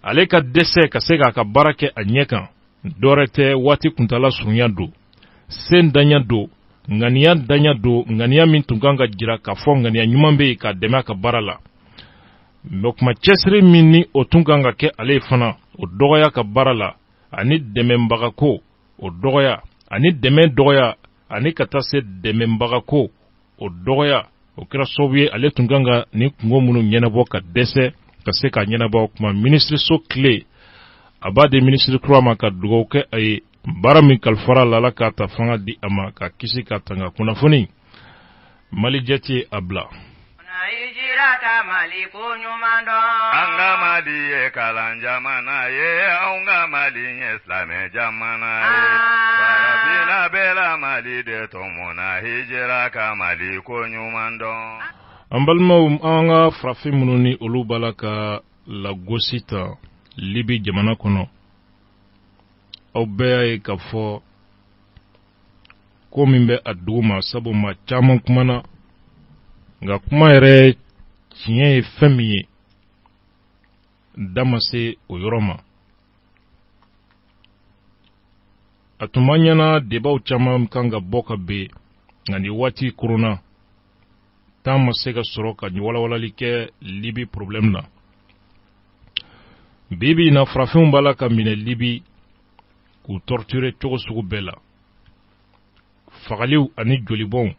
ale ka dɛsɛ ka se k'a ka baara kɛ a ɲɛ kan dɔwɛrɛ tɛ waati kuntala surunya don sen danya do ŋaniya danya do ŋaniya min tun kan ka jira k'a fɔ ŋaniya ɲuman bɛ yen k'a dɛmɛ a ka baara la mɛ kuma cɛsiri min ni o tun kan ka kɛ ale fana o dɔgɔya ka baara la ani dɛmɛbagako o dɔgɔya ani dɛmɛ dɔgɔya ani ka taa se dɛmɛbagako o dɔgɔya o kɛra sababu ye ale tun kan ka nin kungo minnu ɲɛnabɔ ka dɛsɛ ka se ka ɲɛnabɔ o kuma minisiriso tile a b'a di minisiri kura ma ka dugawu kɛ a ye baara min kalifara la Ala k'a ta fanga di a ma ka kisi ka tanga kunnafoni Mali jɛti a bila Anga Mali ye kalan jamana ye anga Mali ye Islamɛ jamana ye Farafina bɛla Mali de tɔmɔna hijira ka Mali ko ɲuman dɔn an balimaw an ka farafin minnu ni olu b'a la ka lagosi ta Libi jamana kɔnɔ aw bɛɛ y'a ye k'a fɔ ko min bɛ a dugu ma sabu maa caman kumana nka kuma yɛrɛ tiɲɛ ye fɛn min ye da ma se o yɔrɔ ma a tun man ɲɛna debaw caman kan ka bɔ ka ben nka ni waati korona tan ma se ka sɔrɔ ka walawalali kɛ Libi problème na bibi na farafinw b'a la ka minɛ Libi k'u torturer cogo sugu bɛɛ la fagaliw ani jolibɔnw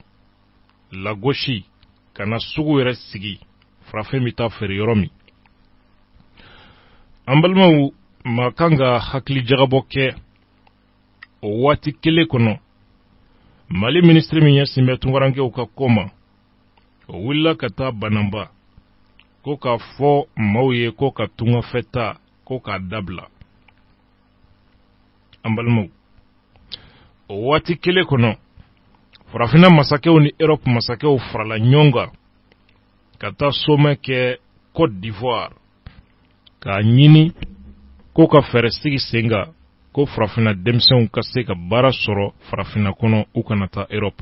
lagosi ka na sugu yɛrɛ sigi farafin bɛ taa feere yɔrɔ min an balimaw maa kan ka hakili jagabɔ kɛ o waati kelen kɔnɔ Mali ministre min ɲɛsin bɛ tunkarankew ka ko ma o wulila ka taa Banamba ko k'a fɔ maaw ye ko ka tungafɛ ta ko k'a dabila an balimaw o waati kelen kɔnɔ farafina masakɛw ni Europe masakɛw farala ɲɔgɔn kan ka taa sommet kɛ Côte d'Ivoire k'a ɲini ko ka fɛɛrɛ sigi sen kan ko farafina denmisɛnw ka se ka baara sɔrɔ farafina kɔnɔ u kana taa Europe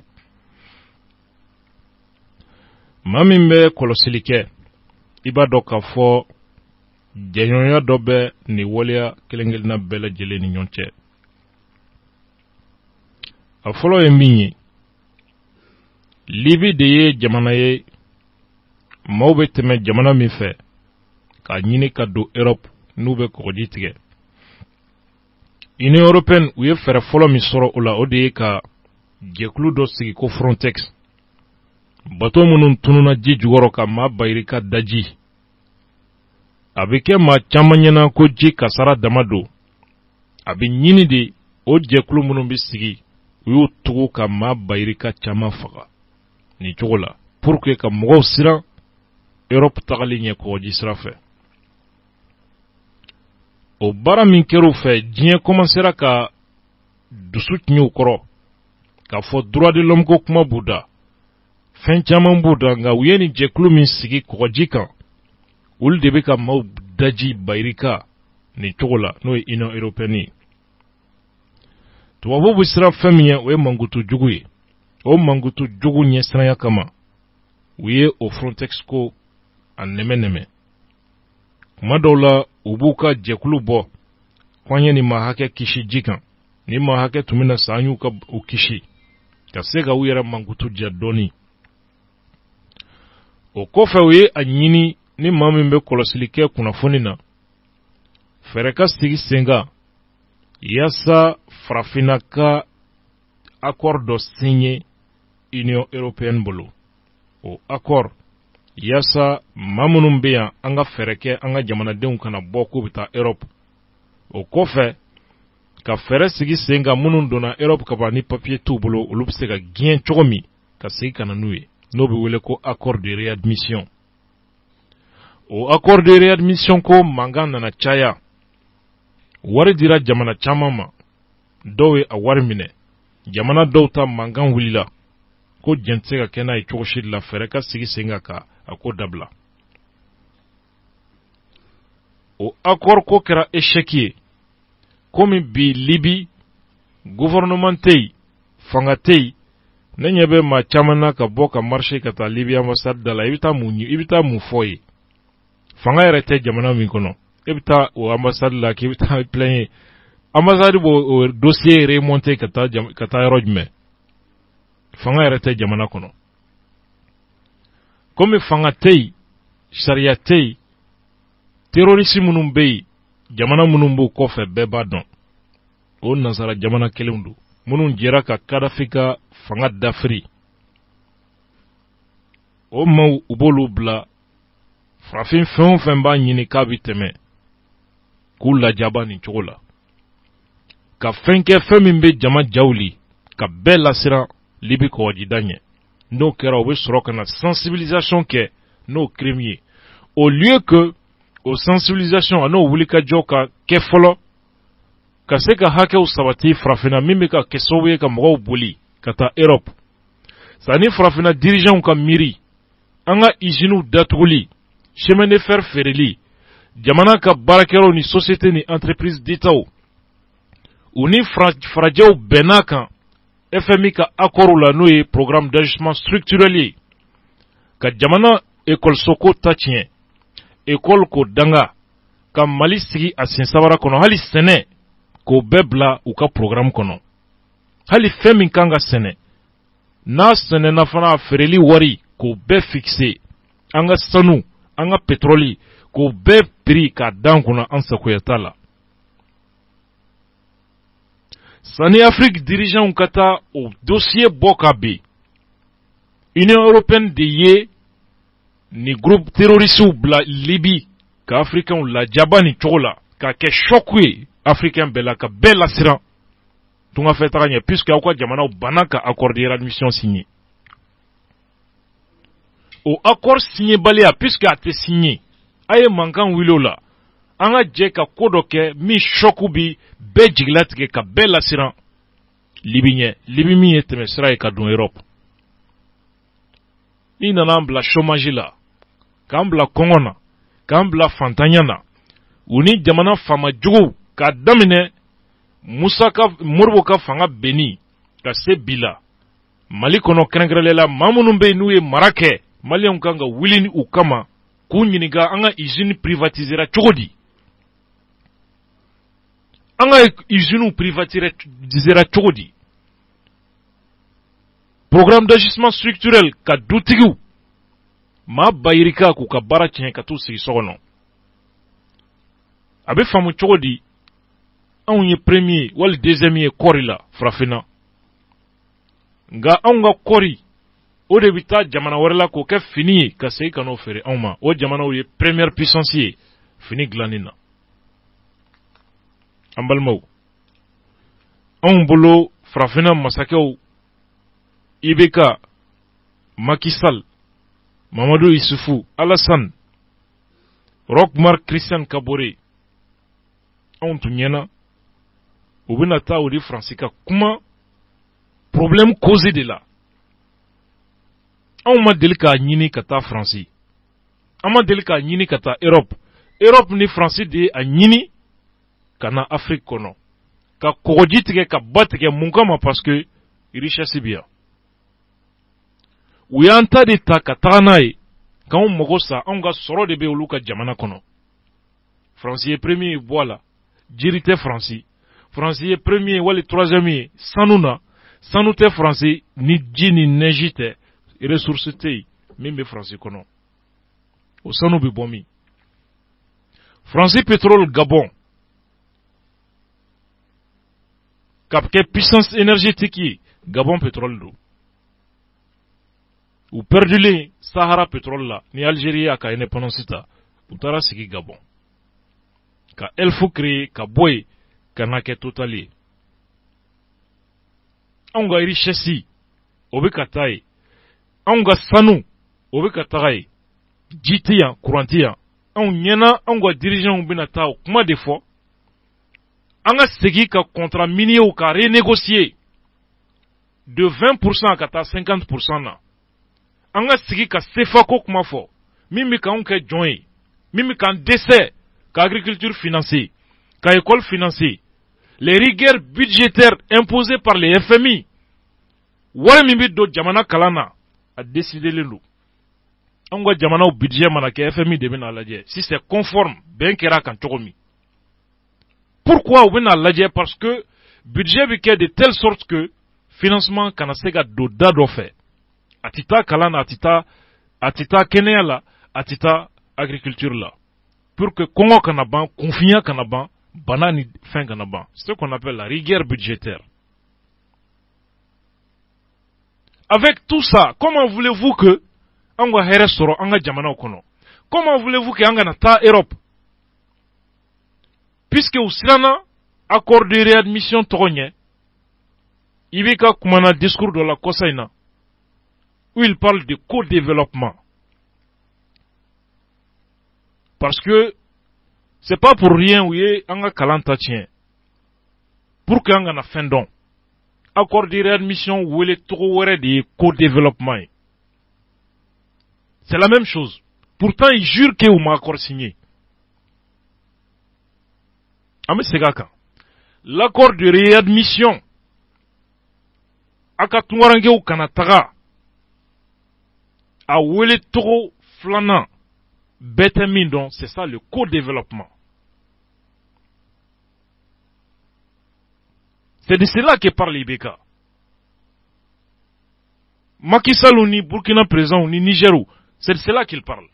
maa min bɛ kɔlɔsili kɛ i b'a dɔn k'a fɔ jɛɲɔgɔnya dɔ bɛ nin waleya kelen-kelenna bɛɛ lajɛlen ni ɲɔgɔn cɛ a fɔlɔ ye min ye Libi de ye jamana ye maaw bɛ tɛmɛ jamana min fɛ k'a ɲini ka don Europe n'u bɛ kɔgɔji tigɛ Union européenne u ye fɛɛrɛ fɔlɔ min sɔrɔ o la o de ye ka jɛkulu dɔ sigi ko Frontex bato minnu tununa ji jukɔrɔ ka maa bayiri ka daji a bɛ kɛ maa caman ɲɛna ko ji kasara dama don a bɛ ɲini de o jɛkulu minnu bɛ sigi u y'u tugu ka maa bayiri ka caman faga nin cogo la pour que ka mɔgɔw siran Europe tagali ɲɛ kɔgɔji sira fɛ o baara min kɛra u fɛ diɲɛ commencera ka dusu tiɲɛ u kɔrɔ k'a fɔ droit de l'homme ko kuma b'u da fɛn caman b'u da nka u ye nin jɛkulu min sigi kɔgɔji kan olu de bɛ ka maaw daji bayiri kan nin cogo la n'o ye Union européenne ye tubabu bɛ siran fɛn min ye o ye mankutu jugu ye o mankutu jugu ɲɛsiranya kama u ye o Frontex ko a nɛmɛ kuma dɔw la u b'u ka jɛkulu bɔ k'an ye nin maa hakɛ kisi ji kan ni maa hakɛ tun bɛna sa an y'u ka u kisi ka se ka u yɛrɛ mankutu ja dɔɔni o kɔfɛ u ye a ɲini ni maa min bɛ kɔlɔsili kɛ kunnafoni na fɛɛrɛ ka sigi sen kan yaasa farafina ka accord dɔ signé Union européenne bolo o accord yaasa maa minnu bɛ yan an ka fɛɛrɛ kɛ an ka jamanadenw kana bɔ k'u bɛ taa Europe o kɔfɛ ka fɛɛrɛ sigi sen kan minnu donna Europe ka ban ni papier t'u bolo olu bɛ se ka gɛn cogo min ka segin ka na n'u ye n'o bɛ wele ko accord de réadmission o accord de réadmission ko mankan nana caya wari dira jamana caman ma dɔw ye a wari minɛ jamana dɔw ta mankan wulila ko jɛn tɛ se ka kɛ n'a ye cogo si la fɛɛrɛ ka sigi sen kan ka a ko dabila o accord ko kɛra échec ye komi bi Libi gouvernement tɛ yen fanga tɛ yen ne ɲɛ bɛ maa caman na ka bɔ ka marché ka taa Libi ambassade da la i bɛ taa mun fɔ ye fanga yɛrɛ tɛ jamana min kɔnɔ e bɛ taa o ambassade la k'i bɛ taa plaigner ambassade bo dossier remonté kata yɔrɔ jumɛn fanga yɛrɛ tɛ jamana kɔnɔ komi fanga tɛ yen sariya tɛ yen terroriste minnu bɛ yen jamana minnu b'o kɔfɛ bɛɛ b'a dɔn o nansara jamana kelenw don minnu jɛra ka Kadafi ka fanga dafiri o maaw u b'olu bila farafin fɛn o fɛn b'a ɲini k'a bɛ tɛmɛ k'u lajaba nin cogo la ka fɛn kɛ fɛn min bɛ jama jawuli ka bɛɛ lasiran Libi kɔgɔjida ɲɛ n'o kɛra o bɛ sɔrɔ ka na sensibilisation kɛ n'o crime ye au lieu que o sensibilisation a n'o wulikajɔ ka kɛ fɔlɔ ka se ka hakɛw sabati farafinna min bɛ ka kɛ sababu ye ka mɔgɔw boli ka taa Europe sani farafinna dirigeants ka miiri an ka usines datuguli chemin de fer feereli jamana ka baarakɛlaw ni société ni entreprise d'État u ni farajɛw bɛnna kan FMI ka accord la n'o ye programme d'ajustement structurel ye ka jamana école ko ta tiɲɛ école ko danga ka Mali sigi a sen sabara kɔnɔ hali sɛnɛ k'o bɛɛ bila u ka programme kɔnɔ hali fɛn min kan ka sɛnɛ n'a sɛnɛna fana a feereli wari k'o bɛɛ fixe an ka sanu an ka pétrole k'o bɛɛ prix k'a dan kunna an sagoya t'a la sani Afrique dirigeants ka taa o dossier bɔ ka ben Union européenne de ye ni groupe terroristes bila Libye ka africains lajaba ni cogo la ka kɛ choc ye africain bɛɛ la ka bɛɛ lasiran tunga fɛ taga ɲɛ puisque aw ka jamanaw banna ka accord de réadmission signé o accord signé baliya puisque a tɛ signé a ye mankan wuli o la an ka jɛ ka ko dɔ kɛ min choc bi bɛɛ jigilatigɛ ka bɛɛ lasiran Libi ɲɛ Libi min ye tɛmɛsira ye ka don Europe ni nana an bila chômage la k'an bila kɔngɔ na k'an bila fantanya na u ni jamana faama juguw k'a daminɛ Modibo ka fanga benni ka se bi la Mali kɔnɔ kɛrɛnkɛrɛnlen la maa minnu bɛ yen n'u ye mara kɛ Maliens kan ka wuli ni u kama k'u ɲininka an ka usine privatisera cogo di an ka usine privatisera cogo di programme d'ajustement structurel ka dutigiw maa bayirika k'u ka baara tiɲɛ ka t'u sigi so kɔnɔ a bɛ faamu cogo di anw ye premier wali deuxième ye kɔɔri la farafinna nka anw ka kɔɔri o de bɛ taa jamana wɛrɛ la k'o kɛ fini ye ka segin ka n'o feere anw ma o jamanaw ye première puissance ye fini dilanni na an balimaw anw bolo farafinna masakɛw IBK Macky Sall Mamadou Issoufou Alassane Roch-Marc Christian Kabore anw tun ɲɛna u bɛna taa o di Faransi ka kuma problème causé de la anw ma deli k'a ɲini ka taa Faransi an ma deli k'a ɲini ka taa Europe ni Faransi de ye a ɲini ka na Afrique kɔnɔ ka kɔgɔji tigɛ ka ba tigɛ mun kama parce que richesse bi yan u y'an ta de ta ka taga n'a ye k'anw mago sa anw ka sɔrɔ de bɛ olu ka jamana kɔnɔ Faransi ye premier bɔ a la jiri tɛ Faransi ye premier wali troisième ye sanu na sanu tɛ Faransi ni ji ni neige tɛ ressource tɛ yen min bɛ Faransi kɔnɔ o sanu bɛ bɔ min Faransi pétrole Gabon ka kɛ puissance énergétique ye Gabon pétrole do u perdulen Sahara pétrole la ni Algérie a ka indépendance ta u taara sigi Gabon ka elfu créer ka bɔ yen ka na kɛ Total ye anw ka richesse o bɛ ka taa ye anw ka sanu o bɛ ka taga ye ji tɛ yan courant tɛ yan anw ɲɛna anw ka dirigeants bɛna taa o kuma de fɔ an ka segin ka contrat miniers ka renégocier de 20% ka taa 50% na an ka sigi ka CFA ko kuma fɔ min bɛ k'anw kɛ jɔn ye min bɛ k'an dɛsɛ ka agriculture financer ka école financer les rigueurs budgétaires imposées par les FMI wari min bɛ don jamana kalan na a décidelen don anw ka jamanaw budget mana kɛ FMI de bɛna lajɛ si c'est conforme bɛn kɛra kan cogo min Pourquoi on a lajɛ? Parce que budget bi kɛ de telle sorte que financement kana se ka don da dɔ fɛ. A ti taa kalan na, a ti taa kɛnɛya la, a ti taa agriculture la. Pour que kɔngɔ kana ban, kunfinya kana ban, bana ni fɛn kana ban. C'est ce qu'on appelle la rigueur budgétaire. Avec tout ça, comment voulez-vous que an ka hɛrɛ sɔrɔ an ka jamanaw kɔnɔ? Comment voulez-vous que an kana taa Europe? Puisque u siranna accord de réadmission tɔgɔ ɲɛ, i b'i ka kumana discours dɔ la kɔsa in na, où il parle de co-développement. Parce que c'est pas pour rien où ye an ka kalan ta tiɲɛ. Pour que an kana fɛn dɔn. Accord de réadmission wele tɔgɔ wɛrɛ de ye co-développement ye. C'est la même chose. Pourtant, il jure que m'a accord signé. L'accord de réadmission, Akatouarange ou Kanataga, a wele toro flana, betemindon, c'est ça le co-développement. C'est de cela que parle Ibeka. Macky Sall ou ni Burkina présent ou ni Nigerou, c'est de cela qu'il parle.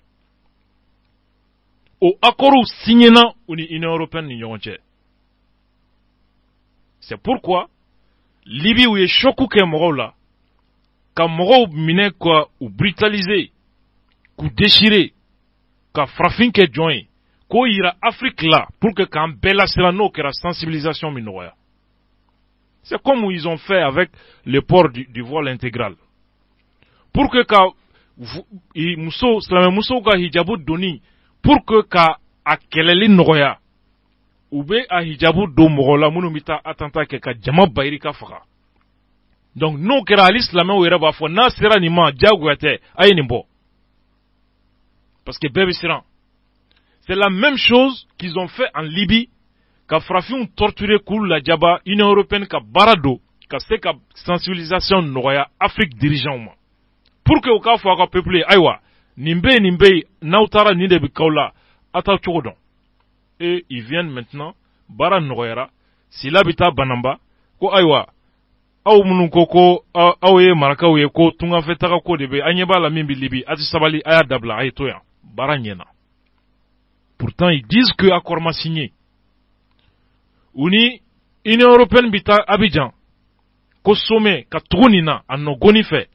Au accord signé na ou ni Union européenne ni Yonche. C'est pourquoi Libye ou est choqué que moro là, ka moro mine quoi ou brutalisé, ou déchiré, ka frafin que joint, ko ira Afrique là pour que quand bella serano que la sensibilisation minoya. C'est comme ils ont fait avec le port du voile intégral. Pour que ka muso slame muso ka hijabu doni pour que ka akeleli noya ube a hijabu do mogola munu mita atanta ke ka jama bayri ka faga. Donc no kera l'islam o yera ba fo na sera ni ma jagoate ay ni bo. Parce que bébé siran. C'est la même chose qu'ils ont fait en Libye, ka frafin torturé koul la jaba Union européenne ka barado ka se ka sensibilisation noya Afrique dirigeant. Pour que au cas faut ka peuple aywa nimbe nautara ni de bikaula ata chogodon. Et ils viennent maintenant bara noyera si l'habitat banamba ko aywa aw munu koko aw ye maraka ye ko tunga fetaka ko debe anyeba la mimbi libi ati sabali aya dabla ay toya bara nyena. Pourtant ils disent que accord ma signé. Uni Union européenne bita Abidjan ko sommet ka trunina anno goni fait.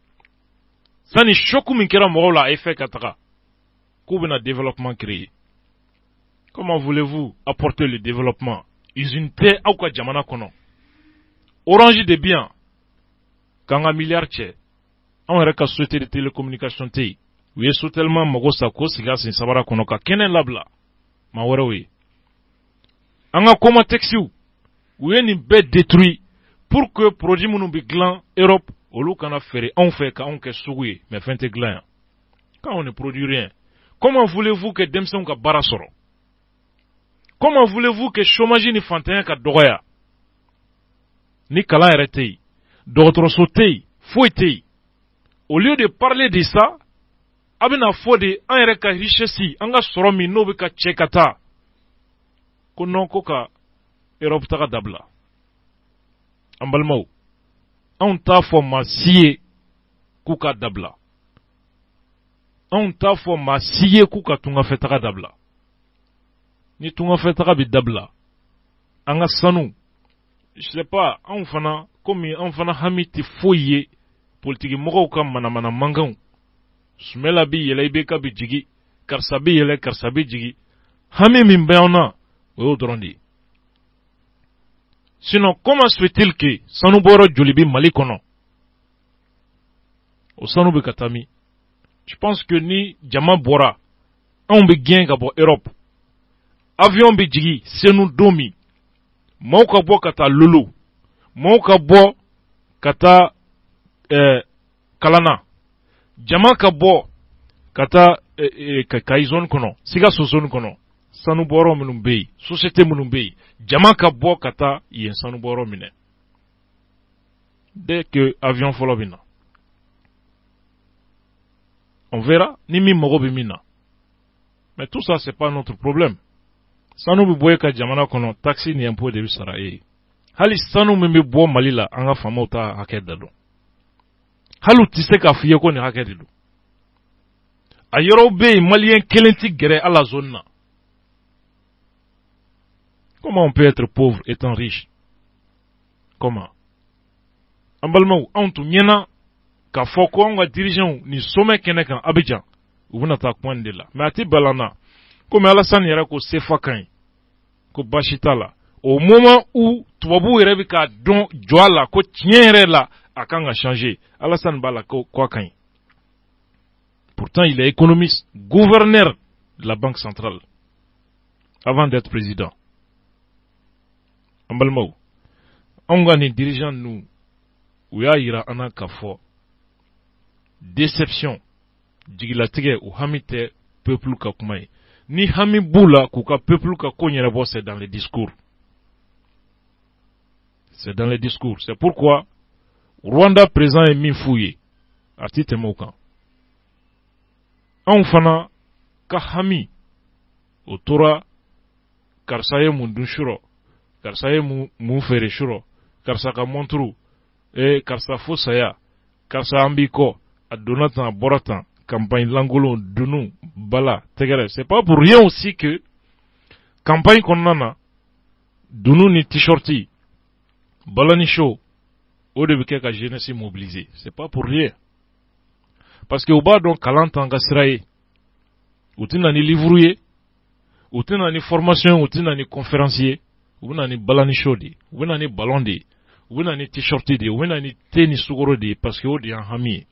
Sani choku minkera mola effet kataka. Ko bena développement créé. Comment voulez-vous apporter le développement? Unité au quoi jamana kono. Orange de bien. Quand un milliard tche. On aurait qu'à souhaiter les télécommunications tei. Oui, est tellement magosa ko siga sin sabara kono ka kenen labla. Ma wara oui. Anga koma texiu. Oui, ni bête détruit. Pour que produit mon biglan Europe, au lieu qu'on a fait, on fait quand on qu'est souillé, mais fin te glan. Quand on ne produit rien. Comment voulez-vous que Demson ka barasoro? Comment voulez-vous que chômage ni fantin ka doya? Ni kala arrêté, d'autres sauté, fouetté. Au lieu de parler de ça, abina fode an yɛrɛ ka richesse an ka sɔrɔ min n'o bɛ ka cɛ ka taa ko non ko ka Europe taga dabila an balimaw anw t'a fɔ maa si ye k'u ka dabila anw t'a fɔ maa si ye k'u ka tungafɛ taga dabila ni tungafɛ taga bɛ dabila an ka sanu je sais pas anw fana komi anw fana hami tɛ foyi ye politiki mɔgɔw ka manamana mankanw Sumela bi yɛlɛ Ibeka bi jigi karisa bi yɛlɛ karisa bi jigi hami min bɛ an na o y'o dɔrɔn de ye sinon comment se fait-il que sanu bɔyɔrɔ joli bi Mali kɔnɔ o sanu bɛ ka taa min je pense que ni jama bɔra anw bɛ gɛn ka bɔ Europe avion bɛ jigi senu don min maaw ka bɔ ka taa Lolo maaw ka bɔ ka taa Kalana jama ka bɔ ka taa Kayi zone kɔnɔ Sikaso zone kɔnɔ sanu bɔyɔrɔ minnu bɛ yen société minnu bɛ yen jama ka bɔ ka taa yen sanu bɔyɔrɔ minɛ dès que avion fɔlɔ bɛ na on verra ni min mago bɛ min na mais tout ça c'est pas notre problème sanu bɛ bɔ e ka jamana kɔnɔ taxi ni impôt de bɛ sara e ye hali sanu min bɛ bɔ Mali la an ka faamaw ta hakɛ da dɔn hali u tɛ se k'a f'i ye ko nin hakɛ de don a yɔrɔw bɛ yen maliyɛn kelen tɛ gɛrɛ ala zone na. Comment on peut être pauvre étant riche? Comment? An balimaw anw tun ɲɛna k'a fɔ ko anw ka dirigeants ni sommet kɛnɛ kan Abidjan u bɛna taa kuma nin de la mais a tɛ balan na komi Alassane yɛrɛ ko CFA ka ɲi ko baasi t'a la au moment où tubabuw yɛrɛ bɛ k'a dɔn jɔ a la ko tiɲɛ yɛrɛ la a kan ka changer Alassane b'a la ko a ka ɲi. Pourtant il est économiste, gouverneur de la Banque centrale avant d'être président. An balimaw anw ka nin dirigeant nu u y'a yira an na k'a fɔ déception jigilatigɛ u hami tɛ peuple ka kuma ye ni hami b'u la k'u ka peuple ka ko ɲɛnabɔ c'est dans les discours. C'est dans les discours. C'est pourquoi Rwanda président ye min f'u ye a tɛ tɛmɛ o kan. Anw fana ka hami o tora karisa ye mun dun surɔ karisa ye mun feere surɔ karisa ka monturu karisa fo saya karisa an b'i kɔ a donna tan a bɔra tan campagne langolon dunu bala tɛgɛrɛ c'est pas pour rien aussi que campagne kɔnɔna na dunu ni t-shirti bala ni show o de bɛ kɛ ka jeunesse mobiliser c'est pas pour rien parce que u b'a dɔn kalan t'an ka sira ye u tɛna ni livre ye u tɛna ni formation u tɛna ni conférence ye u bɛna ni bala ni show de ye u bɛna ni ballon de ye u bɛna ni t-shirti de ye u bɛna ni thé ni sukaro de ye parce que o de y'an hami ye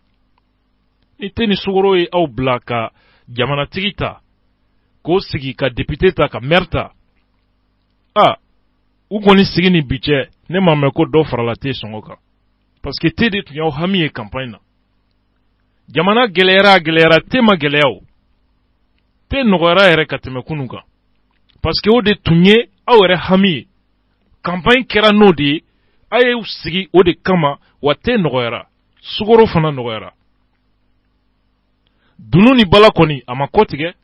ni thé ni sukaro ye aw bila ka jamanatigi ta k'o sigi ka député ta ka maire ta u kɔni sigi ni bi cɛ ne m'a mɛn ko dɔ farala thé sɔngɔ kan parce que thé de tun y'aw hami ye campagne na jamana gɛlɛyara thé ma gɛlɛya o thé nɔgɔyara yɛrɛ ka tɛmɛ kunun kan parce que o de tun ye aw yɛrɛ hami ye campagne kɛra n'o de ye a y'u sigi o de kama wa thé nɔgɔyara sukaro fana nɔgɔyara dunu ni bala kɔni a ma kɔ tigɛ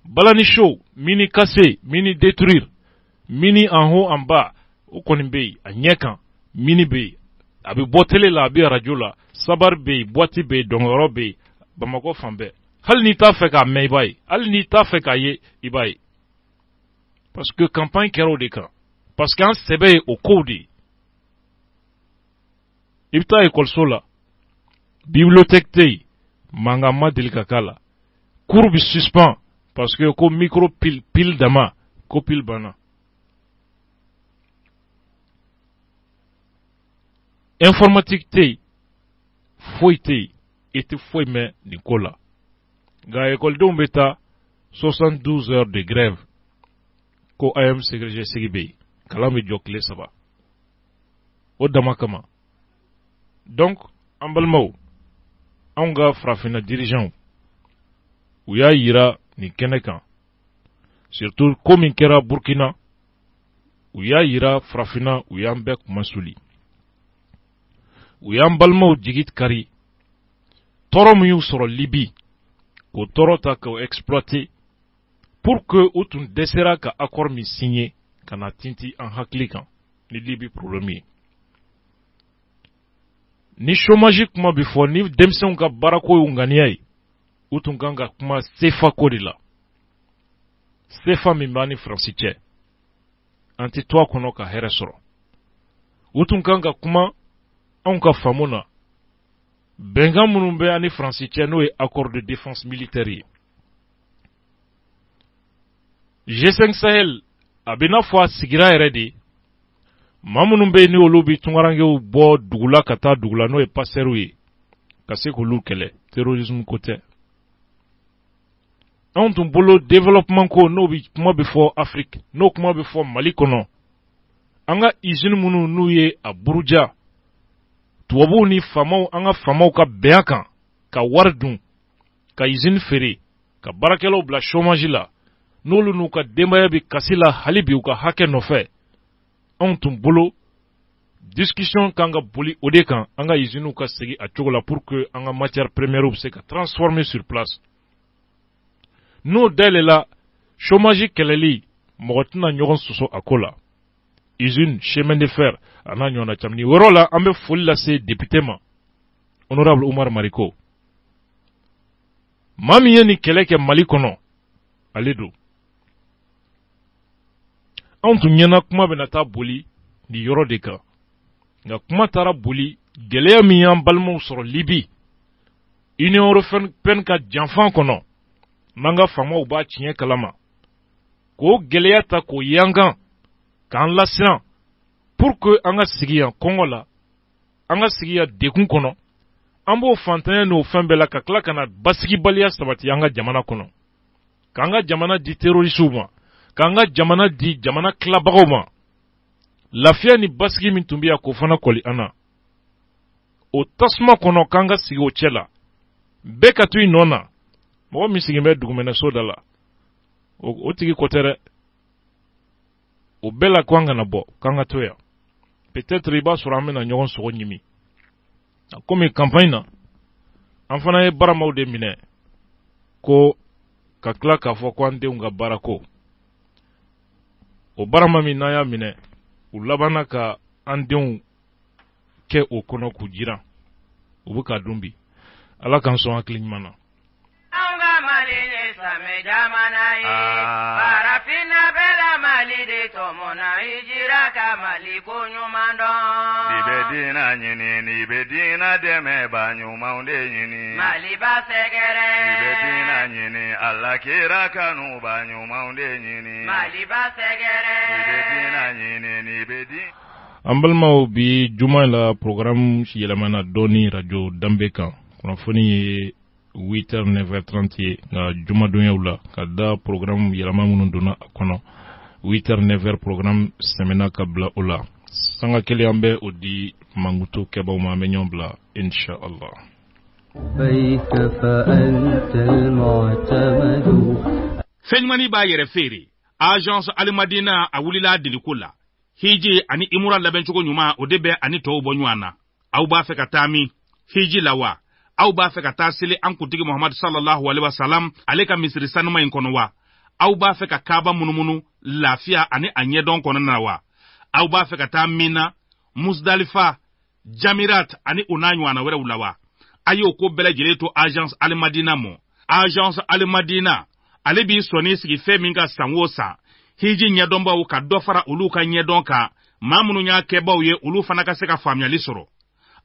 bala ni show mini kase mini détruire mini en haut en bas o kɔni bɛ yen a ɲɛ kan mini bɛ yen a bɛ bɔ télé la a bɛ radio la sabar bɛ yen boîte bɛ yen dɔngɔrɔ bɛ yen Bamakɔ fan bɛɛ hali n'i t'a fɛ k'a mɛn i b'a ye hali n'i t'a fɛ k'a ye i b'a ye parce que campagne kɛra o de kan parce que an sɛbɛ ye o kow de ye i bɛ taa ekɔliso la bibliothèque tɛ yen mankan ma deli ka k'a la cours bɛ suspend parce que ko micro pile dama ko pile banna informatique tɛ yen foyi tɛ yen i tɛ foyi mɛn nin ko la nka ekɔlidenw bɛ taa 72 heures de grève ko AM ségrégé sigi bɛ yen kalan bɛ jɔ tile 3 o dama kama donc an balimaw anw ka farafinna dirigeants u y'a yira nin kɛnɛ kan surtout ko min kɛra Burkina u y'a yira farafinna u y'an bɛɛ kuma suli u y'an balimaw jigi kari tɔɔrɔ min y'u sɔrɔ Libi k'o tɔɔrɔ ta k'o exploiter pour que u tun dɛsɛra ka accord min signé ka na tinti an hakili kan ni Libi problème ye ni chômage kuma bɛ fɔ ni denmisɛnw ka baarako y'u ŋaniya ye u tun kan ka kuma CFA ko de la CFA min b'a ni Faransi cɛ an tɛ to a kɔnɔ ka hɛrɛ sɔrɔ u tun kan ka kuma anw ka faamu na bɛnkan minnu bɛ ani Faransi cɛ n'o ye accord de défense militaire ye G5 Sahel a bɛ n'a fɔ a sigira yɛrɛ de maa minnu bɛ yen ni olu bɛ tungarankew bɔ dugu la ka taa dugu la n'o ye passeru ye ka se k'olu kɛlɛ terrorisme ko tɛ anw tun bolo développement ko n'o bɛ kuma bɛ fɔ Afrique n'o kuma bɛ fɔ Mali kɔnɔ an ka usine minnu n'u ye a buruja tubabuw ni faamaw an ka faamaw ka bɛn kan ka wari dun ka usine feere ka baarakɛlaw bila chômage la n'olu n'u ka denbaya bɛ kasi la hali bi u ka hakɛ nɔfɛ anw tun bolo discussion kan ka boli o de kan an ka usines ka segin a cogo la pour que an ka matière première bɛ se ka transformer sur place n'o dayɛlɛla chômage kɛlɛli mɔgɔ tɛna ɲɔgɔn sɔsɔ a ko la. Usine, chemin de fer, ana ɲɔgɔnna caman ni yɔrɔ la an bɛ foli lase député ma, honorable Umar Mariko. Maa min ye nin kɛlɛ kɛ Mali kɔnɔ, ale don. Anw tun ɲɛna kuma bɛna taa boli nin yɔrɔ de kan. Nka kuma taara boli gɛlɛya min y'an balimaw sɔrɔ Libi. Union européenne ka janfan kɔnɔ. N'an ka faamaw b'a tiɲɛ kalama. K'o gɛlɛya ta k'o yankan, k'an lasiran, pour que an ka sigi yan kɔngɔ la, an ka sigi yan dekun kɔnɔ, an b'o fantanya n'o fɛn bɛɛ la ka tila ka na basigibaliya sabati an ka jamana kɔnɔ. K'an ka jamana di terrorisiw ma, k'an ka jamana di jamana tilabagaw ma. Lafiya ni basigi min tun bɛ yan k'o fana kɔli an na. O tasuma kɔnɔ k'an ka sigi o cɛ la. Bɛɛ ka to i nɔ na. Mɔgɔ min sigilen bɛ dugumɛnɛso da la. O tigi ko tɛ dɛ. O bɛɛ la ko an kana bɔ, k'an ka to yan. Peut-être i b'a sɔrɔ an bɛna ɲɔgɔn sogo ɲimi. Komi campagne na, an fana ye baramaw de minɛ ko ka tila k'a fɔ ko an denw ka baara ko. O barama min n'an y'a minɛ, u labanna ka an denw kɛ o kɔnɔ k'u jiran. U bɛ k'a dun bi. Ala k'an sɔn hakili ɲuman na. Dina nyini ni bedina deme ba nyuma unde nyini Mali ba segere bedina nyini Allah kira kanu ba nyuma unde nyini Mali ba segere bedina nyini ni bedina. Ambalmaw bi juma la programme yɛlɛmana dɔɔni radio Danbe kan. Kunnafoni ye 8h 9h30 nga juma donyaw la ka da programme yɛlɛma minnu donna a kɔnɔ 8h 9h programme sɛmɛna ka bila o la. Sanga kelen an bɛ o di manguto kɛbaw ma an bɛ ɲɔgɔn bila inshallah. Fɛnɲumani b'a yɛrɛ feere agence Alimadina a wulila diliko la. Hiji ani imura labɛncogo ɲuman o de bɛ ani tɔw bɔ ɲɔgɔn na. Aw b'a fɛ ka taa min hiji la wa? Aw b'a fɛ ka taa seli an kuntigi Muhammad sallallahu alaihi wasallam ale ka misiri sanuma in kɔnɔ wa? Aw b'a fɛ ka Kaaba munumunu lafiya ani a ɲɛdɔn kɔnɔna na wa? Aw b'a fɛ ka taa Mina, Musdalifa, Jamirat ani o n'a ɲɔgɔnna wɛrɛw la wa? A y'o ko bɛɛ lajɛlen to agence Alimadina mɔ. Agence Alimadina ale b'i sɔnni sigi fɛn min ka san o san. Hiji ɲɛdɔnbaw ka dɔ fara olu ka ɲɛdɔn kan, maa minnu y'a kɛbaw ye olu fana ka se ka faamuyali sɔrɔ.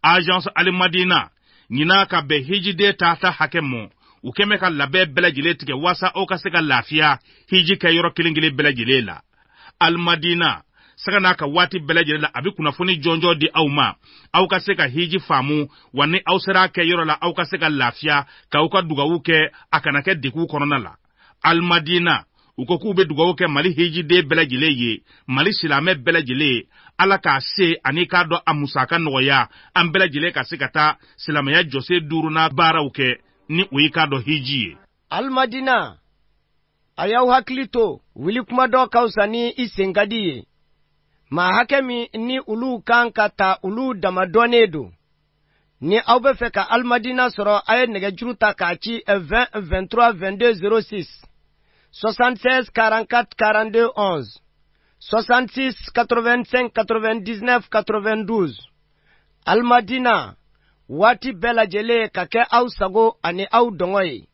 Agence Alimadina ɲina ka bɛn hijiden ta hakɛ mɔ, u kɛmɛ ka labɛn bɛɛ lajɛlen tigɛ walasa aw ka se ka lafiya hiji kɛ yɔrɔ kelen kelen bɛɛ lajɛlen la. Alimadina saga n'a ka waati bɛɛ lajɛlen la a bɛ kunnafoni jɔnjɔ di aw ma, aw ka se ka hiji faamu, wa ni aw sera kɛ yɔrɔ la aw ka se ka lafiya, k'aw ka dugawu kɛ a kana kɛ degun kɔnɔna la. Alimadina u ko k'u bɛ dugawu kɛ Mali hijiden bɛɛ lajɛlen ye, Mali silamɛ bɛɛ lajɛlen, Ala k'a se ani k'a dɔn a musaka nɔgɔya, an bɛɛ lajɛlen ka se ka taa silamɛya jɔsen 5nan baaraw kɛ ni o y'i k'a dɔn hiji ye. Alimadina a y'aw hakili to wuli kuma dɔ ka fisa ni i sen ka di ye. Maa hakɛ min ni olu kan ka ta olu dama dɔnnen don. Ni aw bɛ fɛ ka Alimadina sɔrɔ a ye nɛgɛjuru ta k'a ci 20 23 22 06 76 44 42 11 66 85 99 92. Alimadina waati bɛɛ lajɛlen ka kɛ aw sago ani aw dɔngɔ ye.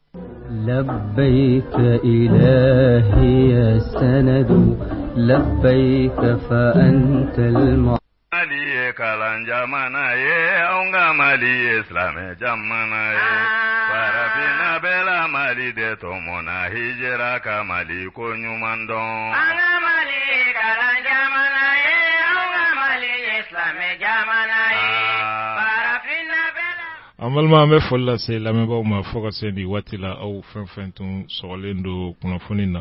لبيك إلهي يا سند لبيك فأنت Mali kalan jamana ye aunga Mali Islam jamana ye Farafina bela Mali de tomona hijira ka Mali ko nyumandon Anga Mali kalan jamana ye aunga Mali Islam jamana ye Farafina bela. Amalma an bɛ foli lase lamɛnbaaw ma fo ka se nin waati la aw fɛn fɛn tun sɔgɔlen don kunnafoni na.